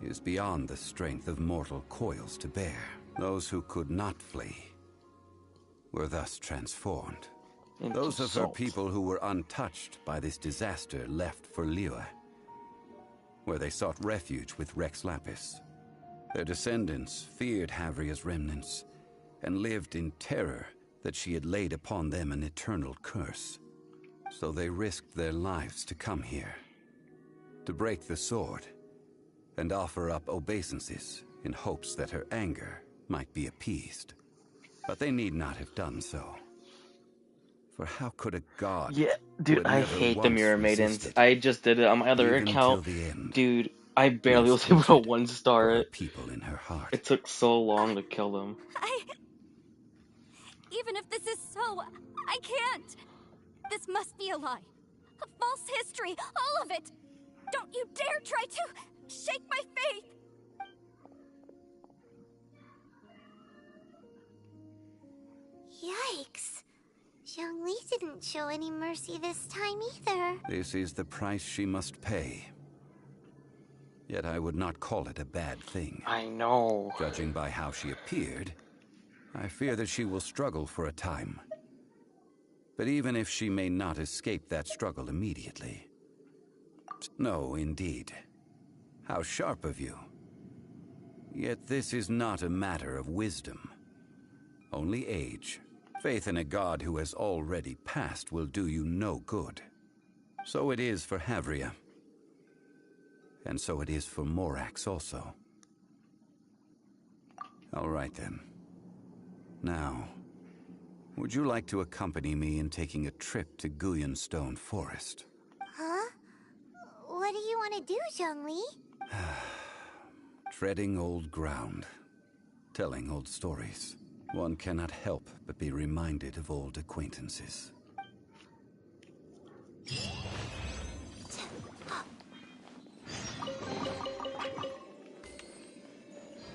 is beyond the strength of mortal coils to bear. Those who could not flee were thus transformed. Those of her people who were untouched by this disaster left for Liyue, where they sought refuge with Rex Lapis. Their descendants feared Havria's remnants and lived in terror that she had laid upon them an eternal curse. So they risked their lives to come here, to break the sword and offer up obeisances in hopes that her anger might be appeased. But they need not have done so. For how could a god... Yeah, dude, I hate the Mirror Maidens. I just did it on my other account. Dude, I barely was able to one-star it. People in her heart. It took so long to kill them. Even if this is so, I can't. This must be a lie. A false history, all of it. Don't you dare try to shake my faith. Yikes. Zhongli didn't show any mercy this time either. This is the price she must pay. Yet I would not call it a bad thing. I know. Judging by how she appeared, I fear that she will struggle for a time. But even if she may not escape that struggle immediately... No, indeed. How sharp of you. Yet this is not a matter of wisdom. Only age. Faith in a god who has already passed will do you no good. So it is for Havria. And so it is for Morax also. All right then. Now, would you like to accompany me in taking a trip to Guyonstone Forest? Huh? What do you want to do, Zhongli? Treading old ground. Telling old stories. One cannot help but be reminded of old acquaintances.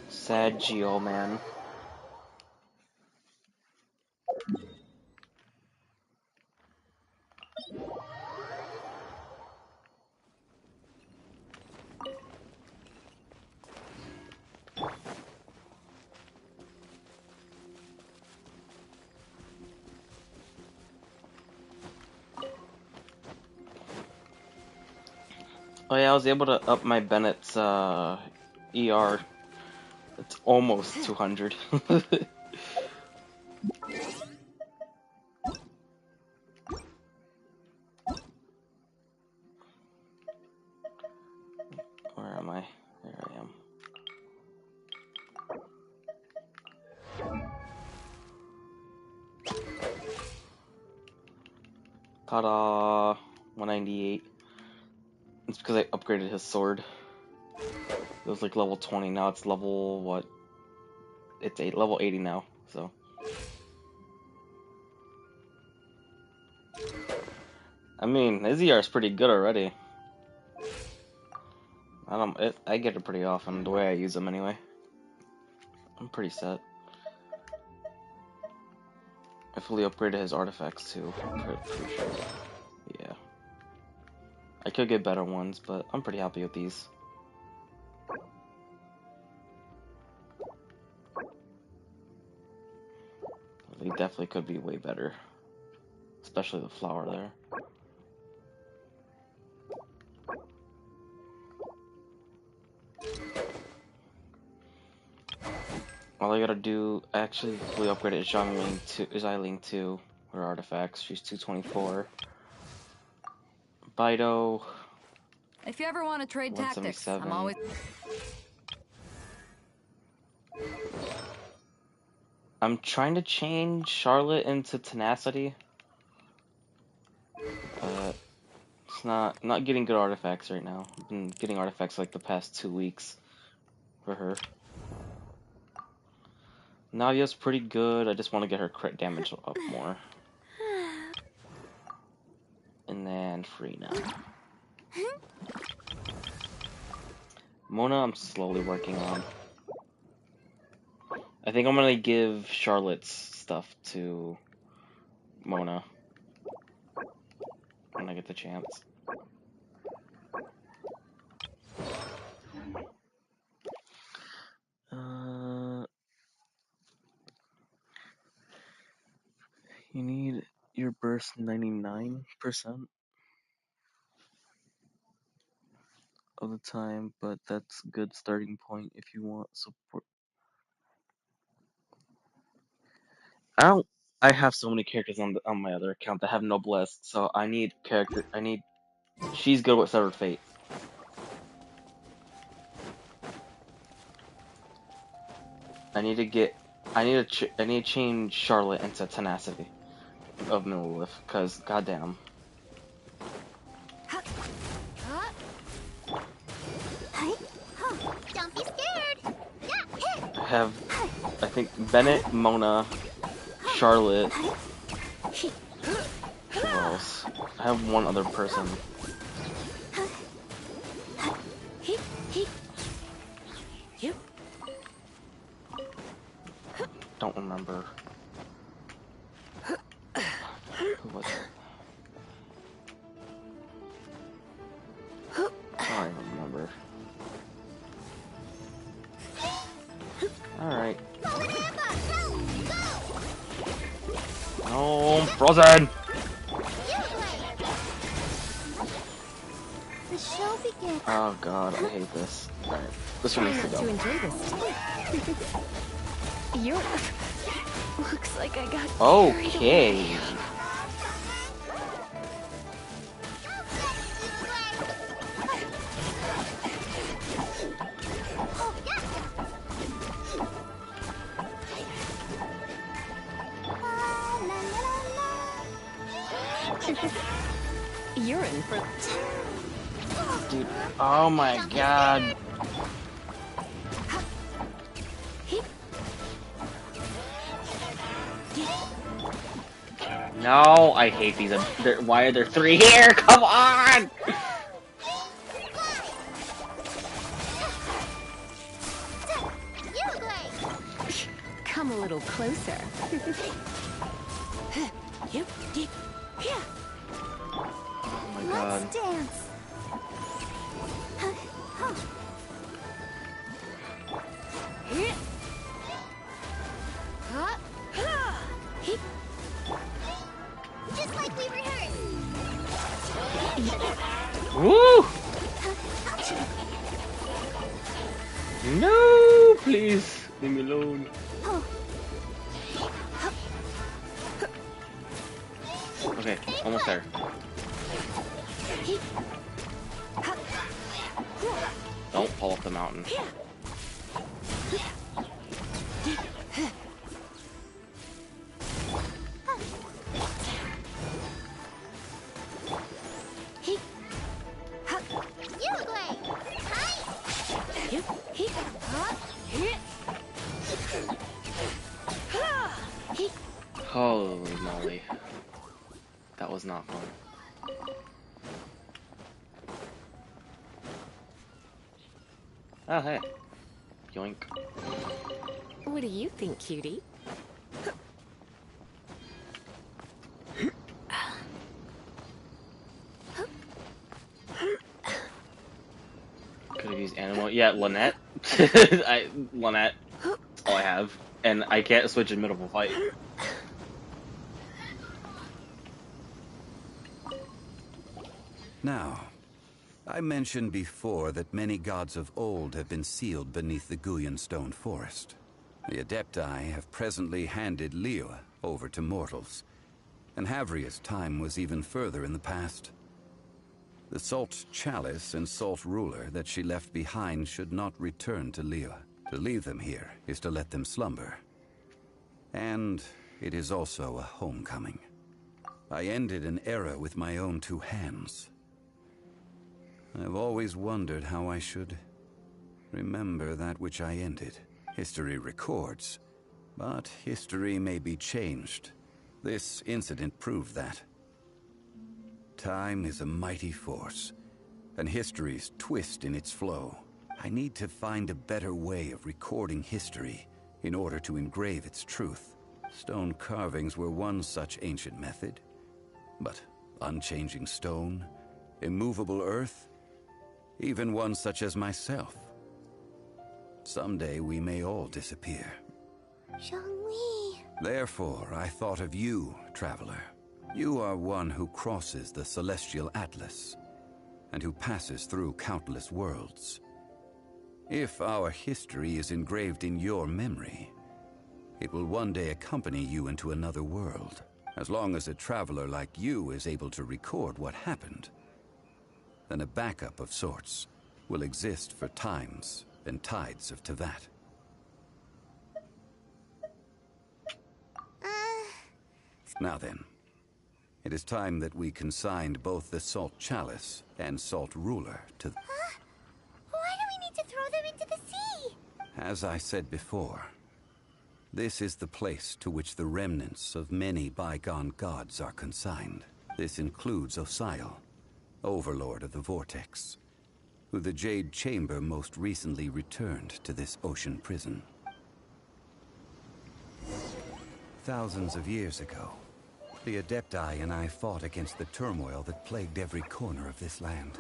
Sad Geo, man. Oh yeah, I was able to up my Bennett's ER. It's almost 200. Where am I? There I am. Ta-da! 198. It's because I upgraded his sword. It was like level 20, now it's level, what? It's level 80 now, so. I mean, his ER is pretty good already. I get it pretty often, the way I use them anyway. I'm pretty set. I fully upgraded his artifacts too, I'm pretty sure. Yeah. I could get better ones, but I'm pretty happy with these. They definitely could be way better. Especially the flower there. All I gotta do, actually fully upgraded Xiangling to Xiling 2, her artifacts. She's 224. Fido. If you ever want to trade tactics, I'm always... I'm trying to change Charlotte into Tenacity. But it's not getting good artifacts right now. I've been getting artifacts like the past 2 weeks for her. Nadia's pretty good. I just want to get her crit damage up more. And then Freena. Mona, I'm slowly working on. I think I'm gonna give Charlotte's stuff to Mona when I get the chance. You need your burst 99% of the time, but that's a good starting point if you want support. I have so many characters on my other account that have noblesse, so I need character. She's good with Severed Fate. I need to change Charlotte into Tenacity of Millilith, cause goddamn. Don't be scared. I think Bennett, Mona, Charlotte. Who else? I have one other person. Don't remember. Who was it? I don't remember. Alright. No, I'm frozen! The show begins. Oh god, I hate this. Alright, this one needs to go. Enjoy this. You're... Looks like I got... Okay. You're in for... Dude, oh my god. No, I hate these. Why are there 3 here? Come on! Come a little closer. Oh my god. Let's dance. Just like we rehearsed. Woo! No, please leave me alone. Okay, almost there. Don't fall off the mountain. Holy moly. That was not fun. Oh, hey. Yoink. What do you think, cutie? Could have used animal. Yeah, Lynette. Lynette. That's all I have. And I can't switch in the middle of a fight. Now, I mentioned before that many gods of old have been sealed beneath the Guyan stone forest. The Adepti have presently handed Liyue over to mortals, and Havria's time was even further in the past. The Salt Chalice and Salt Ruler that she left behind should not return to Liyue. To leave them here is to let them slumber. And it is also a homecoming. I ended an era with my own two hands. I've always wondered how I should remember that which I ended. History records, but history may be changed. This incident proved that. Time is a mighty force, and history's twist in its flow. I need to find a better way of recording history in order to engrave its truth. Stone carvings were one such ancient method, but unchanging stone, immovable earth, even one such as myself. Someday we may all disappear. Zhongli. Therefore, I thought of you, traveler. You are one who crosses the celestial atlas, and who passes through countless worlds. If our history is engraved in your memory, it will one day accompany you into another world. As long as a traveler like you is able to record what happened, then a backup of sorts will exist for times and tides of Teyvat. Now then, it is time that we consigned both the Salt Chalice and Salt Ruler to the... Huh? Why do we need to throw them into the sea? As I said before, this is the place to which the remnants of many bygone gods are consigned. This includes Osial, Overlord of the Vortex, who the Jade Chamber most recently returned to this ocean prison. Thousands of years ago, the Adepti and I fought against the turmoil that plagued every corner of this land.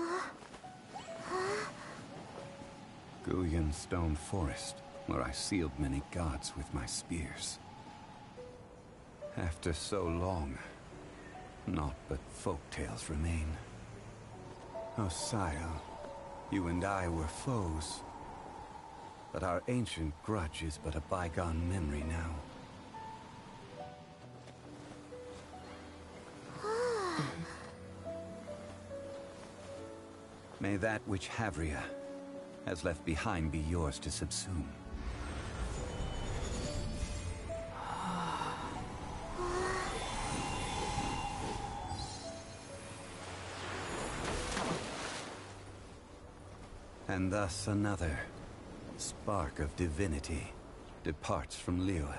Guyan Stone Forest, where I sealed many gods with my spears. After so long, naught but folk tales remain. Osial, you and I were foes, but our ancient grudge is but a bygone memory now. May that which Havria has left behind be yours to subsume. And thus another spark of divinity departs from Liyue.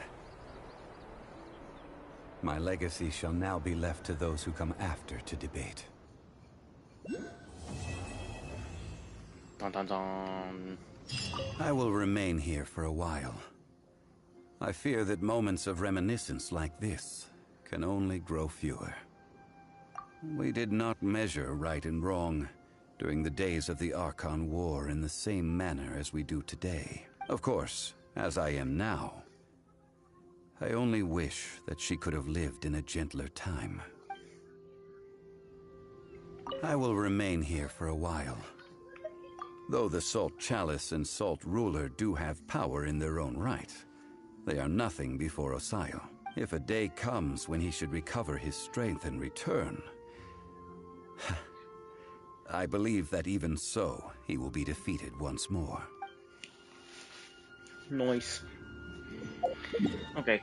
My legacy shall now be left to those who come after to debate. Dun dun dun. I will remain here for a while. I fear that moments of reminiscence like this can only grow fewer. We did not measure right and wrong during the days of the Archon War in the same manner as we do today. Of course, as I am now, I only wish that she could have lived in a gentler time. I will remain here for a while. Though the Salt Chalice and Salt Ruler do have power in their own right, they are nothing before Osial. If a day comes when he should recover his strength and return, I believe that even so, he will be defeated once more. Nice. Okay.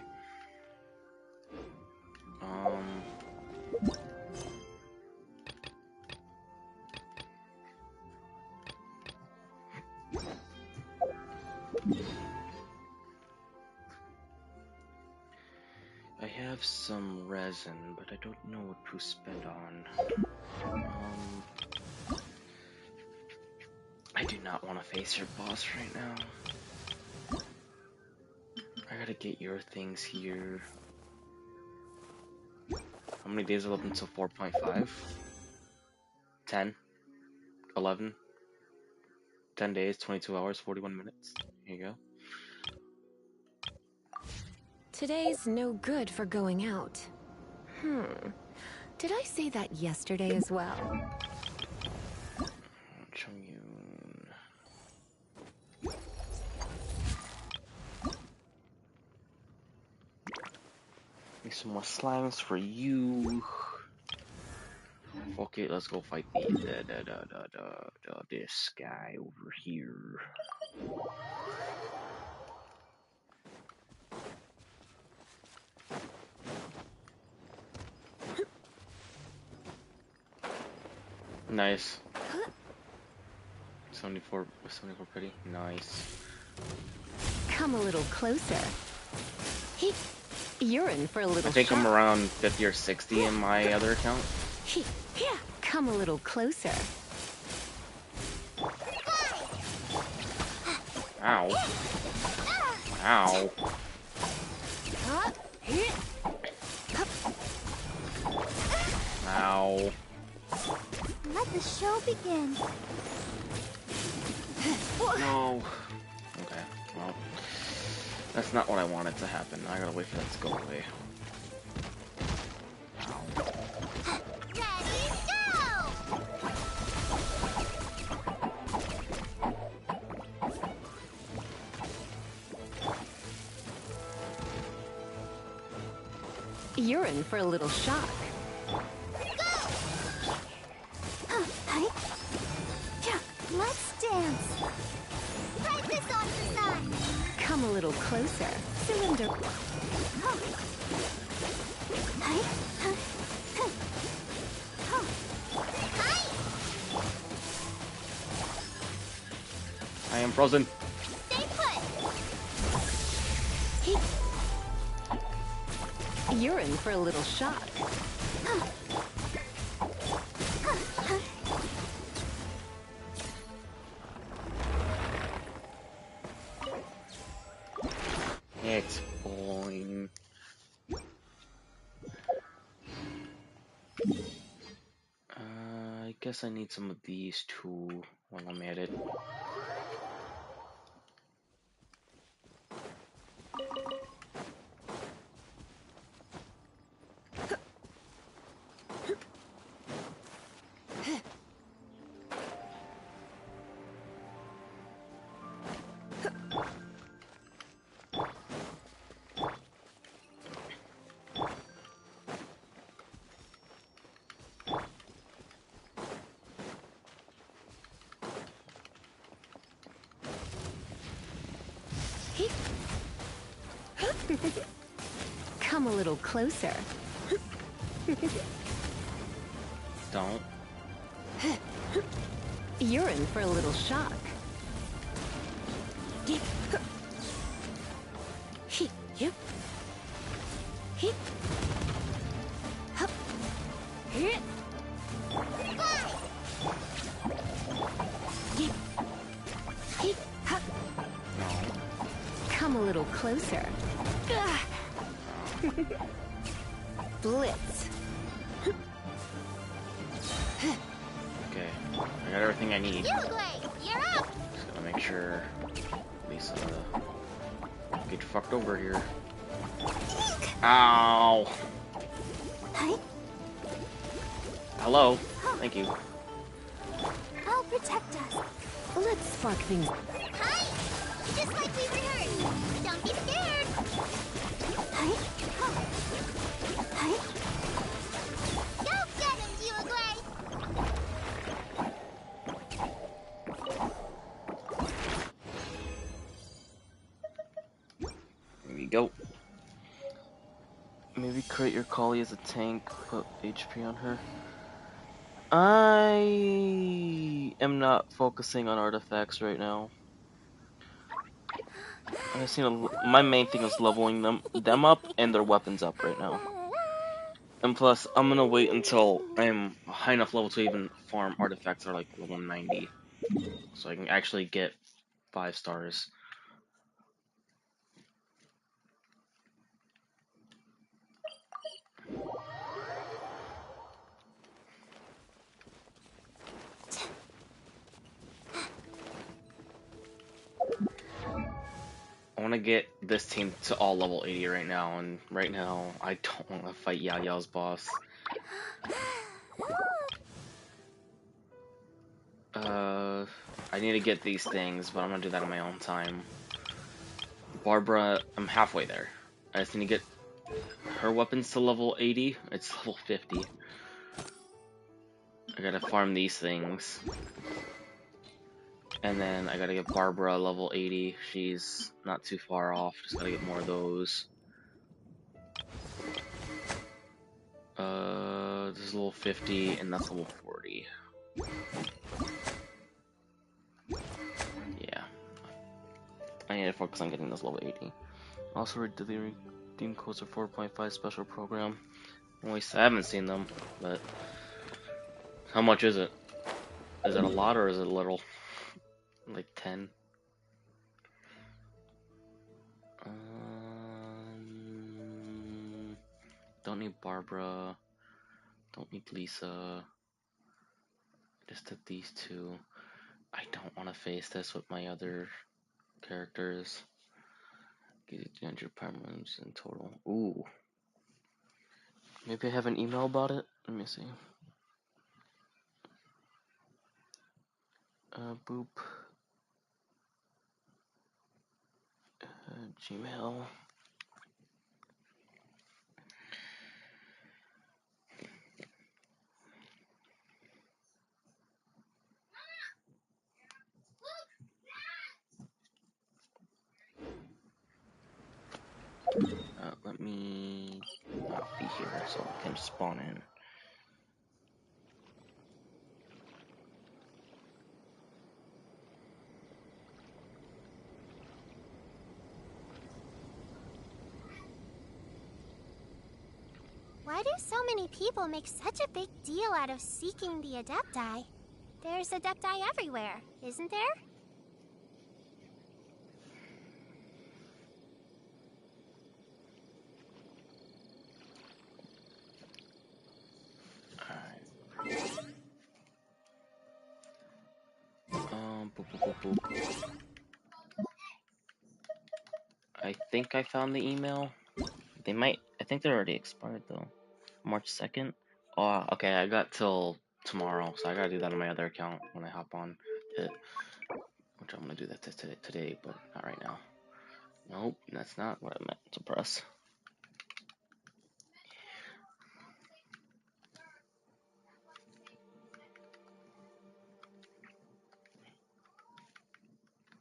I have some resin, but I don't know what to spend on. I do not want to face your boss right now. I gotta get your things here. How many days are left until 4.5? 10? 11? 10 days, 22 hours, 41 minutes. Here you go. Today's no good for going out. Did I say that yesterday as well? Make some more slimes for you. Okay, let's go fight this guy over here. Nice. 74 pretty. Nice. Come a little closer. You're in for a little I think shock. I'm around 50 or 60 in my other account. Come a little closer. Ow. Ow. Ow. Let the show begin. No. Okay, well, that's not what I wanted to happen. I gotta wait for that to go away. You're in for a little shock. Let's dance. Right this off the side. Come a little closer. Cylinder. I am frozen. Stay put. You're in for a little shock. It's boing. I guess I need some of these too while I'm at it. Come a little closer. Don't. You're in for a little shock. Come a little closer. Blitz. Okay, I got everything I need. You're up. Just gotta make sure Lisa get fucked over here. Ow! Hello. Thank you. I'll protect us. Let's spark things. Hi. Just like we rehearsed. Don't be scared. Hi. Hi. Go get him, Diva Grace. Here we go. Maybe create your collie as a tank, put HP on her. I am not focusing on artifacts right now. I just my main thing is leveling them up and their weapons up right now. And plus, I'm gonna wait until I'm high enough level to even farm artifacts that are like level 90, so I can actually get 5 stars. I want to get this team to all level 80 right now, and right now I don't want to fight Yaya's boss. I need to get these things, but I'm gonna do that on my own time. Barbara, I'm halfway there. I just need to get her weapons to level 80. It's level 50. I gotta farm these things. And then I gotta get Barbara level 80. She's not too far off. Just gotta get more of those. This is level 50, and that's level 40. Yeah. I need to focus on getting this level 80. Also, redeem codes for 4.5 special program. I haven't seen them, but how much is it? Is it a lot or is it little? Like 10? Don't need Barbara. Don't need Lisa. Just took these two. I don't want to face this with my other characters. Get 300 prime rooms in total. Ooh. Maybe I have an email about it? Let me see. Boop. Gmail. Let me not be here so I can spawn in. Why do so many people make such a big deal out of seeking the Adepti? There's Adepti everywhere, isn't there? Boop, boop, boop. I think I found the email. They might. I think they're already expired though. March 2nd. Oh, okay. I got till tomorrow, so I gotta do that on my other account when I hop on it. Which I'm gonna do that today, but not right now. Nope, that's not what I meant to press.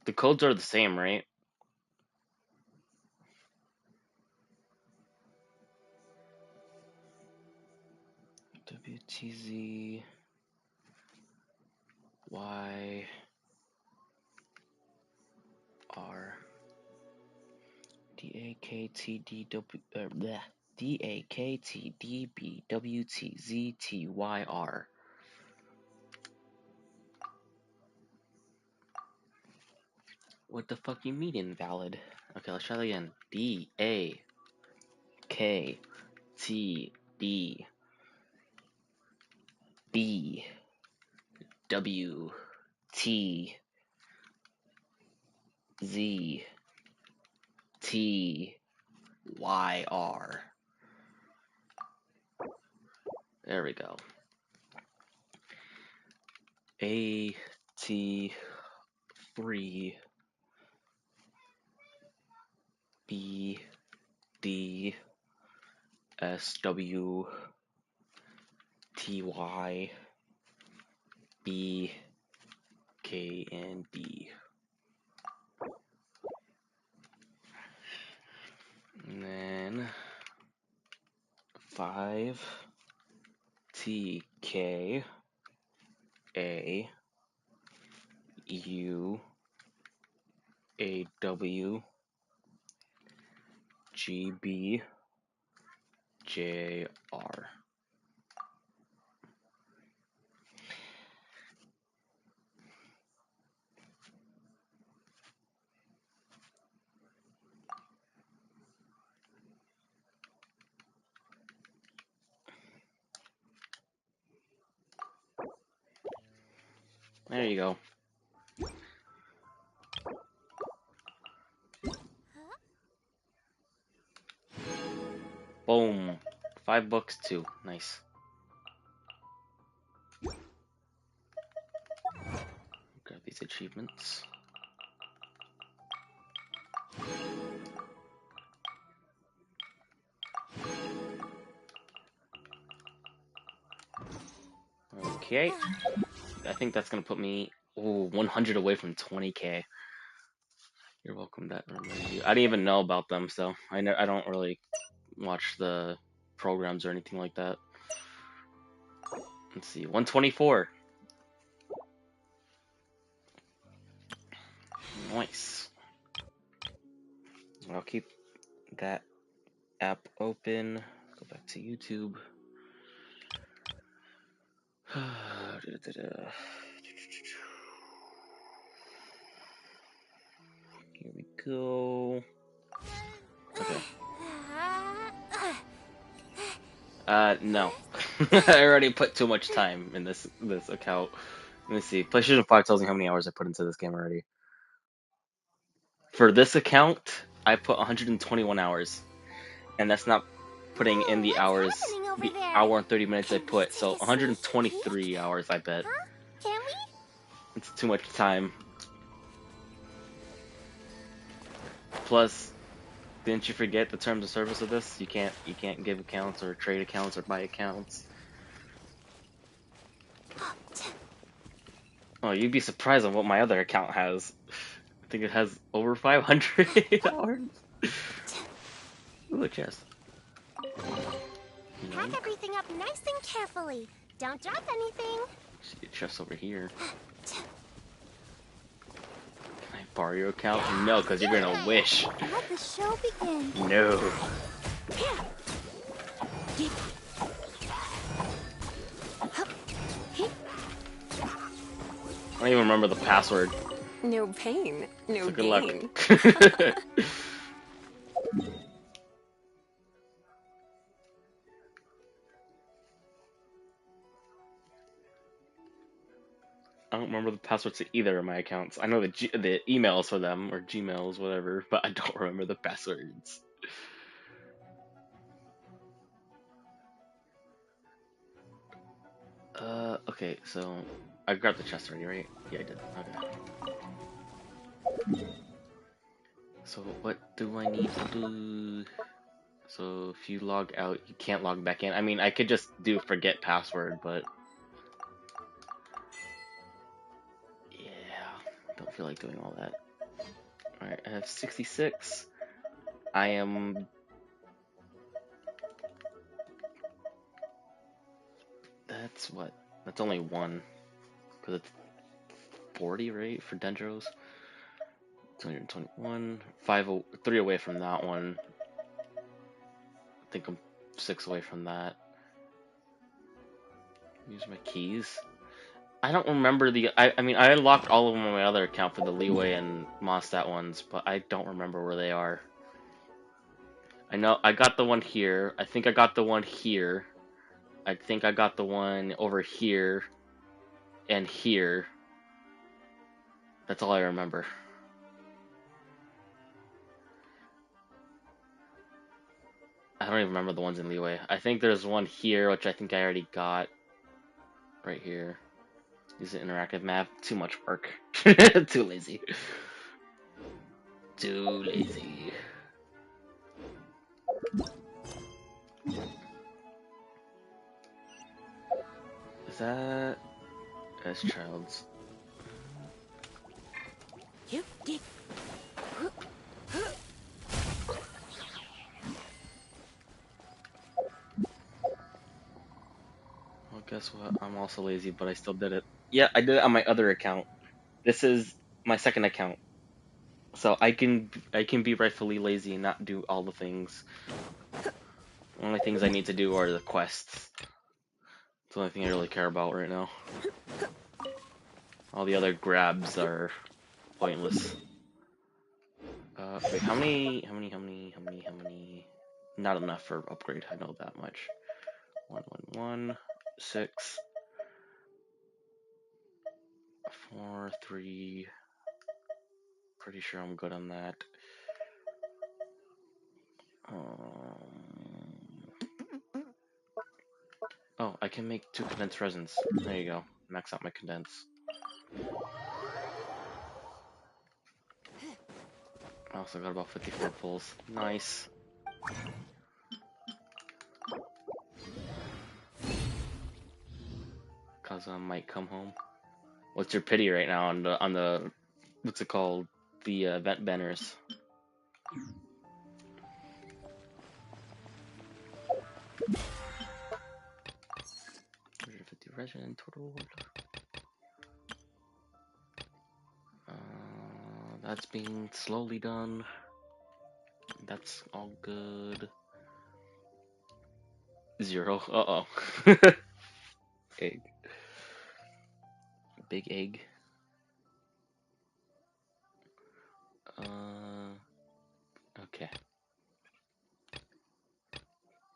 The codes are the same, right? WTZ Y R DAKTDBWTZTYR. What the fuck you mean invalid? Okay, let's try that again. DAKTDBWTZTYR. There we go. AT3 BD SW TY B K and D. And then 5 T K A U A W G B J R. There you go. Boom. 5 books too. Nice. Grab these achievements. Okay. I think that's gonna put me 100 away from 20k. You're welcome. That reminds you. I didn't even know about them, so I don't really watch the programs or anything like that. Let's see, 124. Nice. I'll keep that app open. Go back to YouTube. Here we go. Okay. No. I already put too much time in this account. Let me see. PlayStation 5 tells me how many hours I put into this game already. For this account, I put 121 hours. And that's not putting in the hours, the hour and 30 minutes I put. So 123 hours, I bet. Huh? Can we? It's too much time. Plus, didn't you forget the terms of service of this? You can't give accounts or trade accounts or buy accounts. Oh, you'd be surprised on what my other account has. I think it has over 500 hours. Ooh, a chest. Pack everything up nice and carefully. Don't drop anything. See a chest over here. Can I borrow your account? No, because you're gonna wish. Let the show begin. No. I don't even remember the password. No pain, no So good gain. luck. I don't remember the passwords to either of my accounts. I know the emails for them, or Gmails, whatever, but I don't remember the passwords. Okay, so I grabbed the chest already, right? Yeah, I did. Okay. So what do I need to do? So if you log out, you can't log back in. I mean, I could just do forget password, but yeah, don't feel like doing all that. Alright, I have 66. I am... That's what? That's only one. Because it's 40, right? For Dendros. 221. 3 away from that one. I think I'm 6 away from that. Use my keys. I don't remember the... I mean, I unlocked all of them on my other account for the Leeway and Mondstadt ones, but I don't remember where they are. I know I got the one here. I think I got the one here. I think I got the one over here and here. That's all I remember. I don't even remember the ones in Leeway. I think there's one here, which I think I already got. Right here. Use an interactive map. Too much work. Too lazy. Too lazy. Is that... That's Child's. Well, guess what? I'm also lazy, but I still did it. Yeah, I did it on my other account. This is my second account. So I can be rightfully lazy and not do all the things. The only things I need to do are the quests. It's the only thing I really care about right now. All the other grabs are pointless. Wait, how many? Not enough for upgrade, I know that much. 1, 6, 4, 3. Pretty sure I'm good on that. Oh, I can make 2 condensed resins. There you go. Max out my condense. I also got about 54 pulls. Nice. Kaza might come home. What's your pity right now on the what's it called? The event banners. 150 regiment total. That's being slowly done. That's all good. 0. Uh-oh. Egg. Big egg. Okay.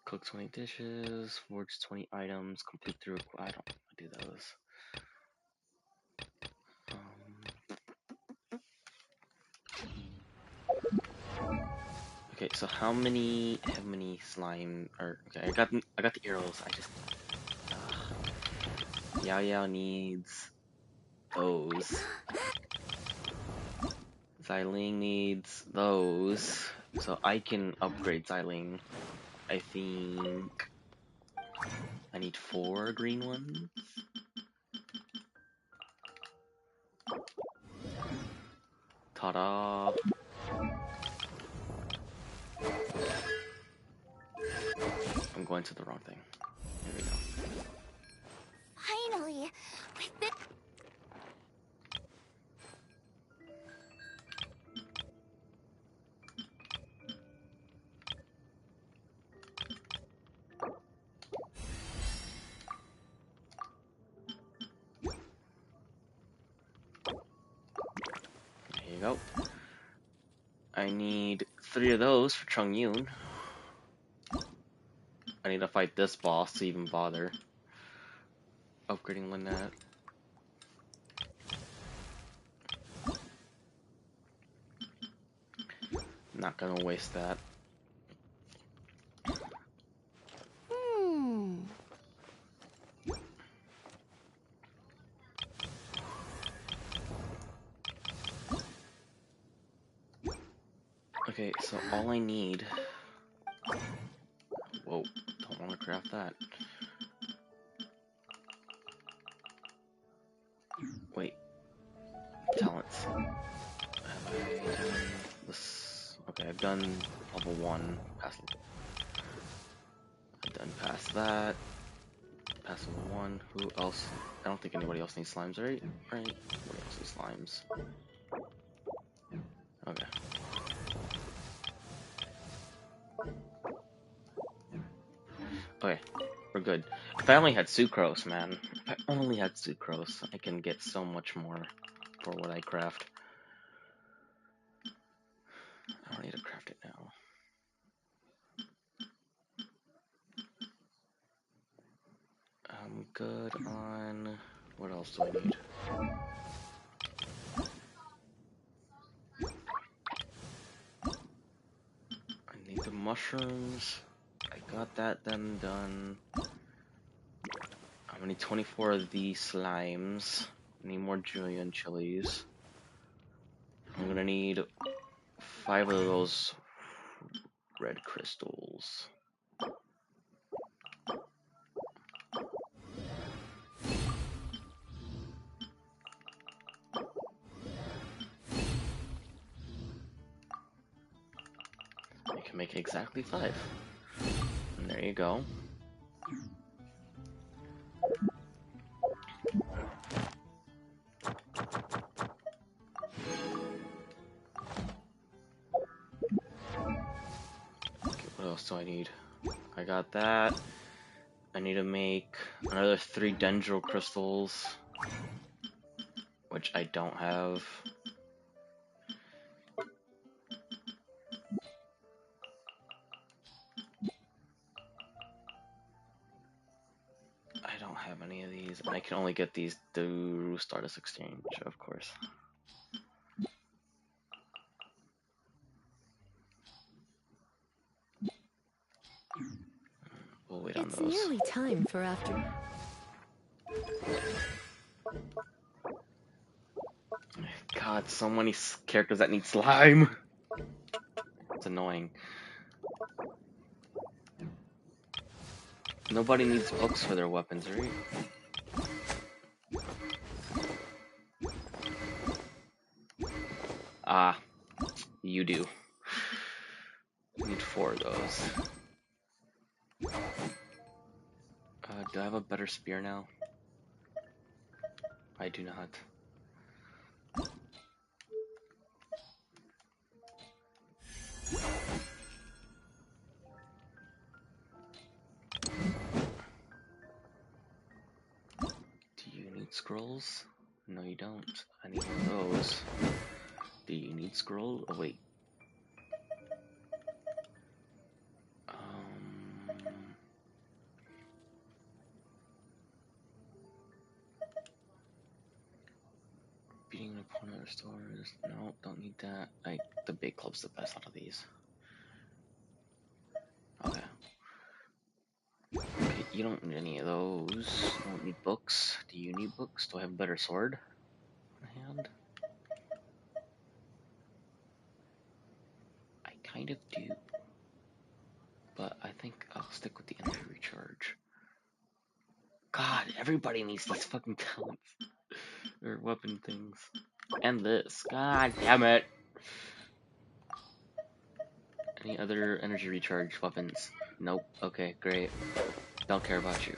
Cook 20 dishes, forge 20 items, complete through. I don't do those. Okay, so how many slime? Or okay, I got the arrows. I just Yao Yao needs those. Xiling needs those, so I can upgrade Xiling. I think I need 4 green ones. Ta-da! I'm going to the wrong thing. Here we go. Finally, with this. There you go. I need 3 of those for Chung Yun. I need to fight this boss to even bother upgrading Lynette. Not gonna waste that. Okay, so all I need... Whoa, don't want to craft that. Wait. Talents. Have I done this? Okay, I've done level 1, past level. I've done past that. Past level 1. Who else? I don't think anybody else needs slimes, right? Right? Nobody else needs slimes. Okay. Okay, we're good. If I only had sucrose, man. If I only had sucrose, I can get so much more for what I craft. I don't need to craft it now. I'm good on... What else do I need? I need the mushrooms. I got that then done. I'm gonna need 24 of these slimes. I need more julienne chilies. I'm gonna need 5 of those red crystals. I can make exactly 5. And there you go. Okay, what else do I need? I got that. I need to make another 3 dendro crystals, which I don't have. I don't have any of these, and I can only get these through Stardust Exchange, of course. We'll wait on those. It's nearly time for after. God, so many characters that need slime. It's annoying. Nobody needs books for their weapons, right? Ah, you do. You need 4 of those. Do I have a better spear now? I do not. Do you need scrolls? No, you don't. I need one of those. Do you need scroll? Oh, wait. Beating an opponent restores. No, don't need that. The big club's the best out of these. Okay. Okay, you don't need any of those. You don't need books. Do you need books? Do I have a better sword on hand? I kind of do. But I think I'll stick with the energy recharge. God, everybody needs these fucking talents. Or weapon things. And this. God damn it. Any other energy recharge weapons? Nope. Okay, great. Don't care about you.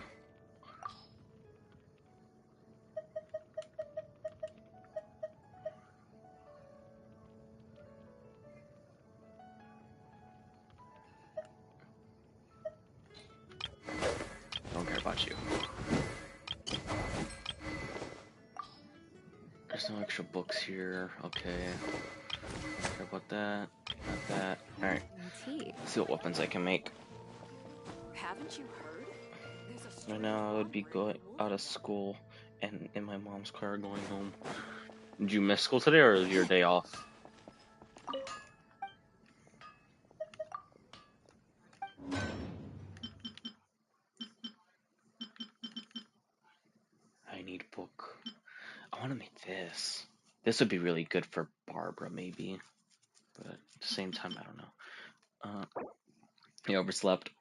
Don't care about you. There's no extra books here. Okay. Don't care about that. Not that. Alright. Let's see what weapons I can make. Haven't you heard? Right now, I would be going out of school and in my mom's car going home. Did you miss school today, or is your day off? I need book. I want to make this. This would be really good for Barbara, maybe. But at the same time, I don't know. He overslept.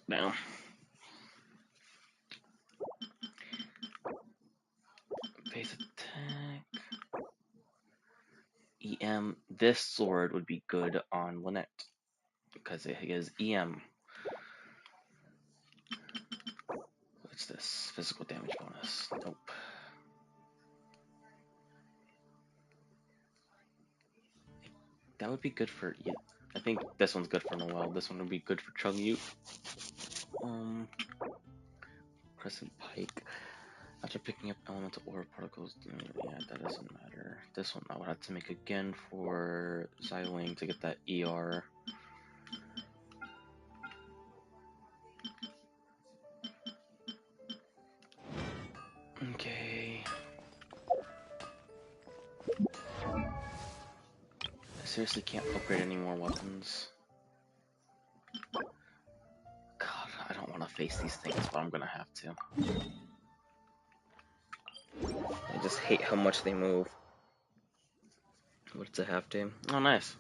No. Base attack. EM. This sword would be good on Lynette because it is EM. What's this? Physical damage bonus. Nope. That would be good for you. I think this one's good for Noelle. This one would be good for Chugyu. Crescent Pike. After picking up elemental aura particles, yeah, that doesn't matter. This one I would have to make again for Xyling to get that ER. Okay. I seriously can't upgrade any more weapons. God, I don't want to face these things, but I'm gonna have to. I just hate how much they move. What's a half day? Oh, nice.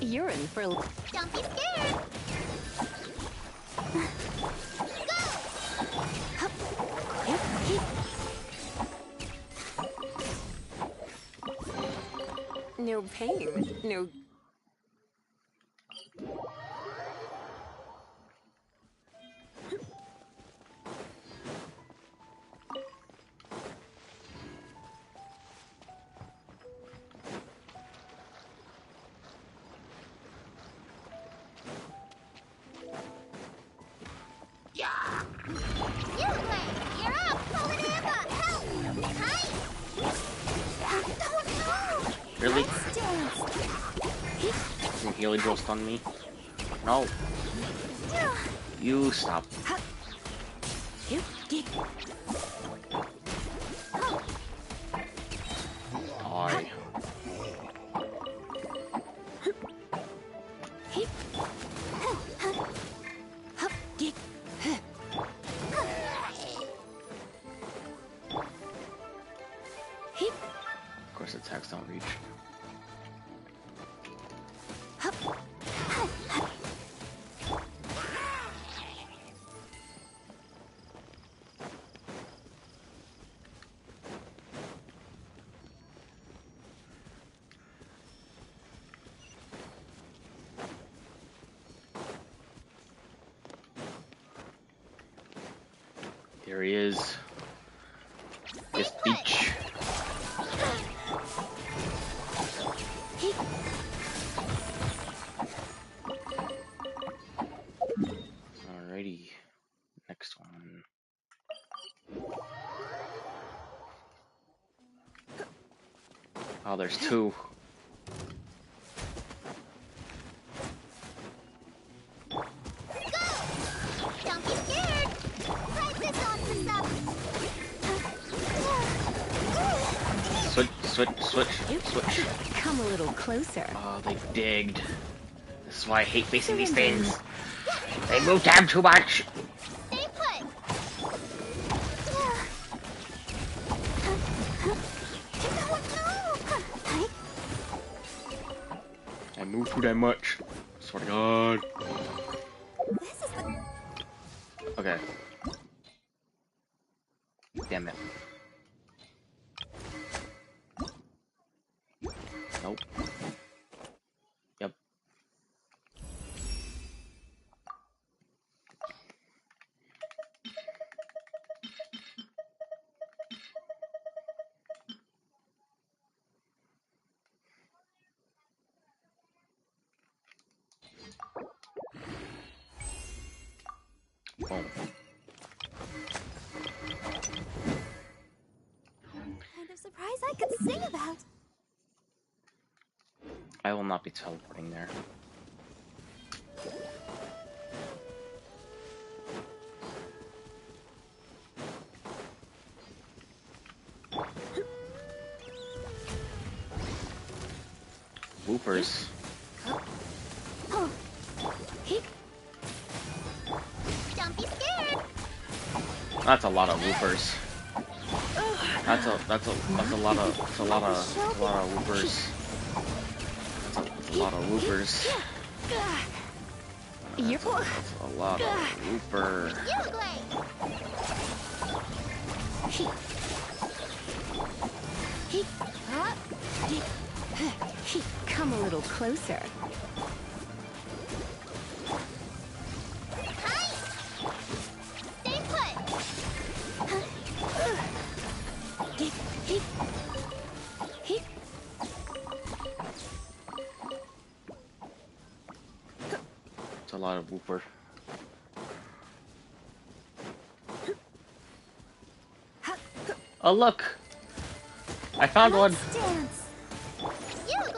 You're in for a... Don't be scared! No pain, no... Really? You healing drill stun me? No. You stop. There he is. This beach. Alrighty. Next one. Oh, there's two. Don't be scared! Try this on for Switch. Come a little closer. Oh, they digged. This is why I hate facing these things. They move down too much. Stay put! I move too damn much. Swear to God. Okay. Damn it. Nope. Yep. Boom. Kind of surprised I could sing about. I will not be teleporting there. Whoopers. Don't be scared! That's a lot of whoopers. That's a lot of whoopers. That's a lot of whoopers. That's a lot of whooper. Come a little closer. Stay put! It's a lot of whooper. Oh look! I found one! Dance! Just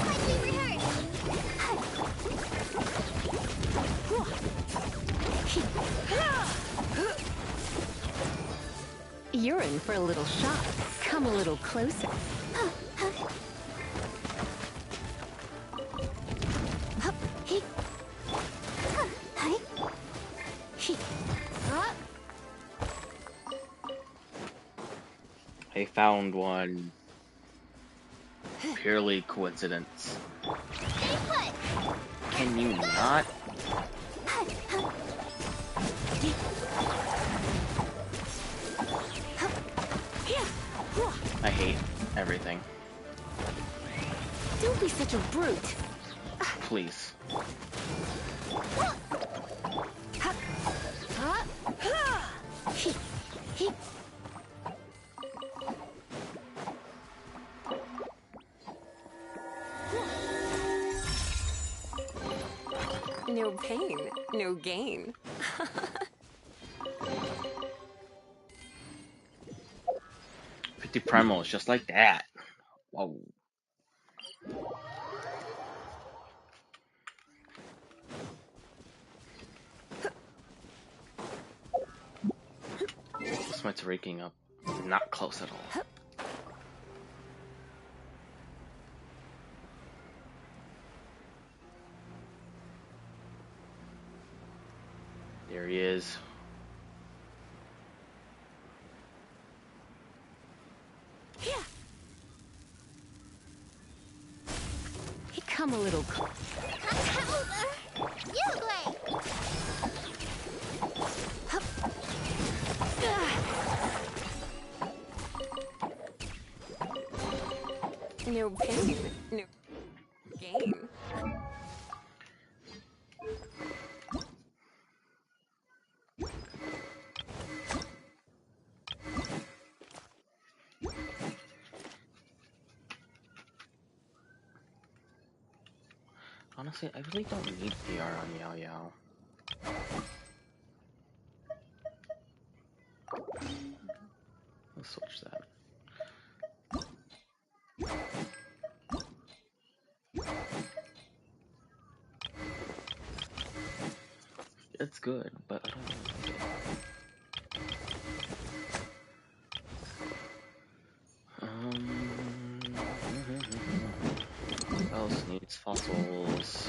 like we rehearsed! You're in for a little shock. Come a little closer. I found one. Purely coincidence. Can you not? I hate everything. Don't be such a brute. Please. No pain, no gain. 50 primals, just like that. Whoa. This one's raking up. Not close at all. There he is. Come a little closer. No pain, no gain. Honestly, I really don't need PR on Yao Yao. Let's switch that. It's good, but I don't really like it. What else needs fossils?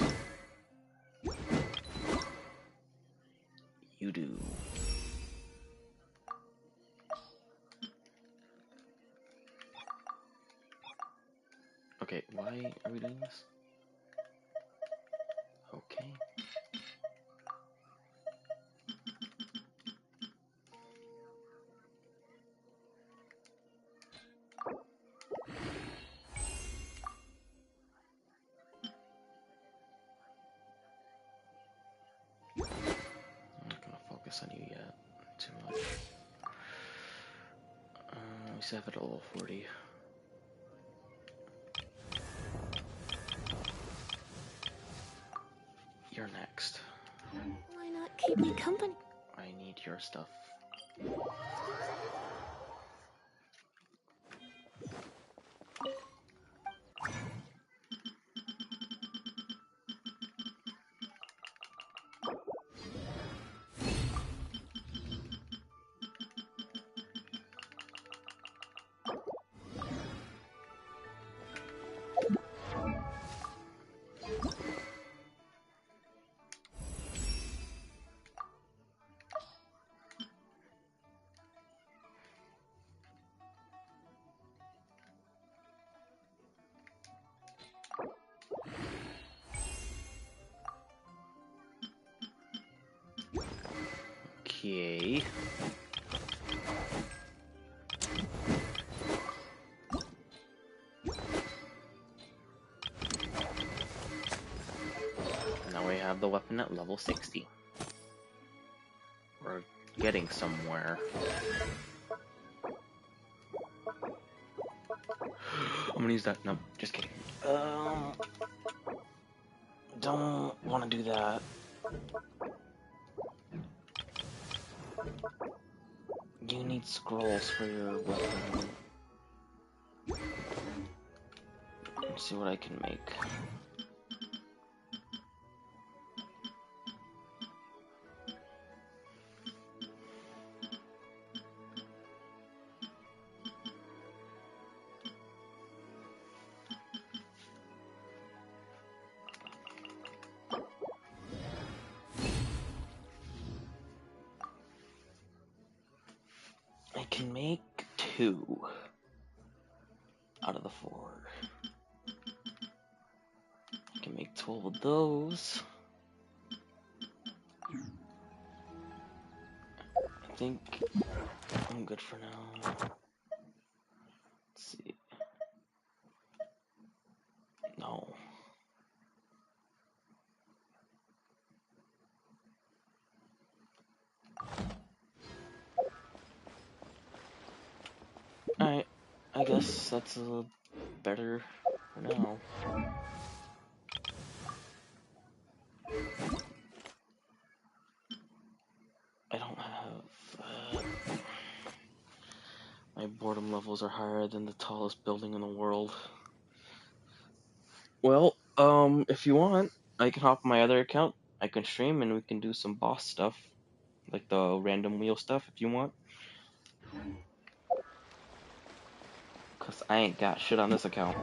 You do. Okay, why are we doing this? Okay. I'm not gonna focus on you yet too much. We still have it at level 40. You're next. Why not keep me company? I need your stuff. Okay. Now we have the weapon at level 60. We're getting somewhere. I'm gonna use that. No, just kidding. Don't want to do that. You need scrolls for your weapon. Let's see what I can make. I can make 2 out of the 4. I can make 12 of those. I think I'm good for now. Let's see. No. Alright, I guess that's a better for now. I don't have... my boredom levels are higher than the tallest building in the world. Well, if you want, I can hop on my other account. I can stream and we can do some boss stuff. Like the random wheel stuff if you want. Cause I ain't got shit on this account.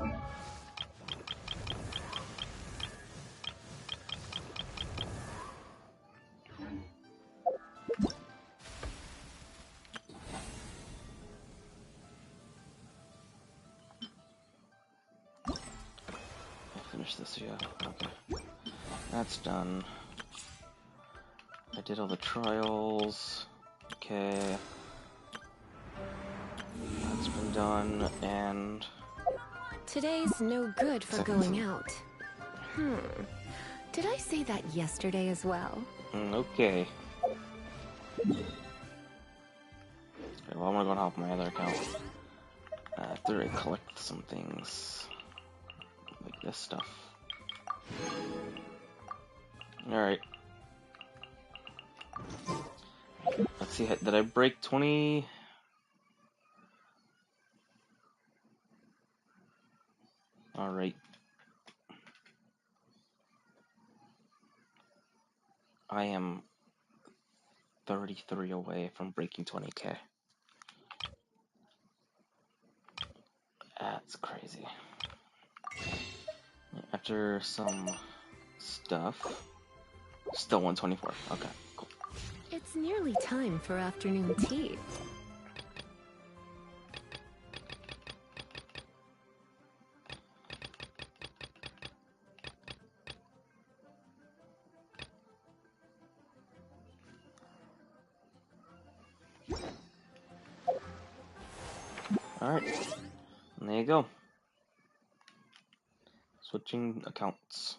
I'll finish this, yeah. Okay. That's done. I did all the trials. Okay. That's been done, and... Today's no good for going out. Did I say that yesterday as well? Okay. Well, I'm gonna go and hop on my other account. After I collect some things. Like this stuff. Alright. Let's see, did I break 20? Alright. I am 33 away from breaking 20k. That's crazy. After some stuff, still 124. Okay, cool. It's nearly time for afternoon tea. Alright, and there you go. Switching accounts.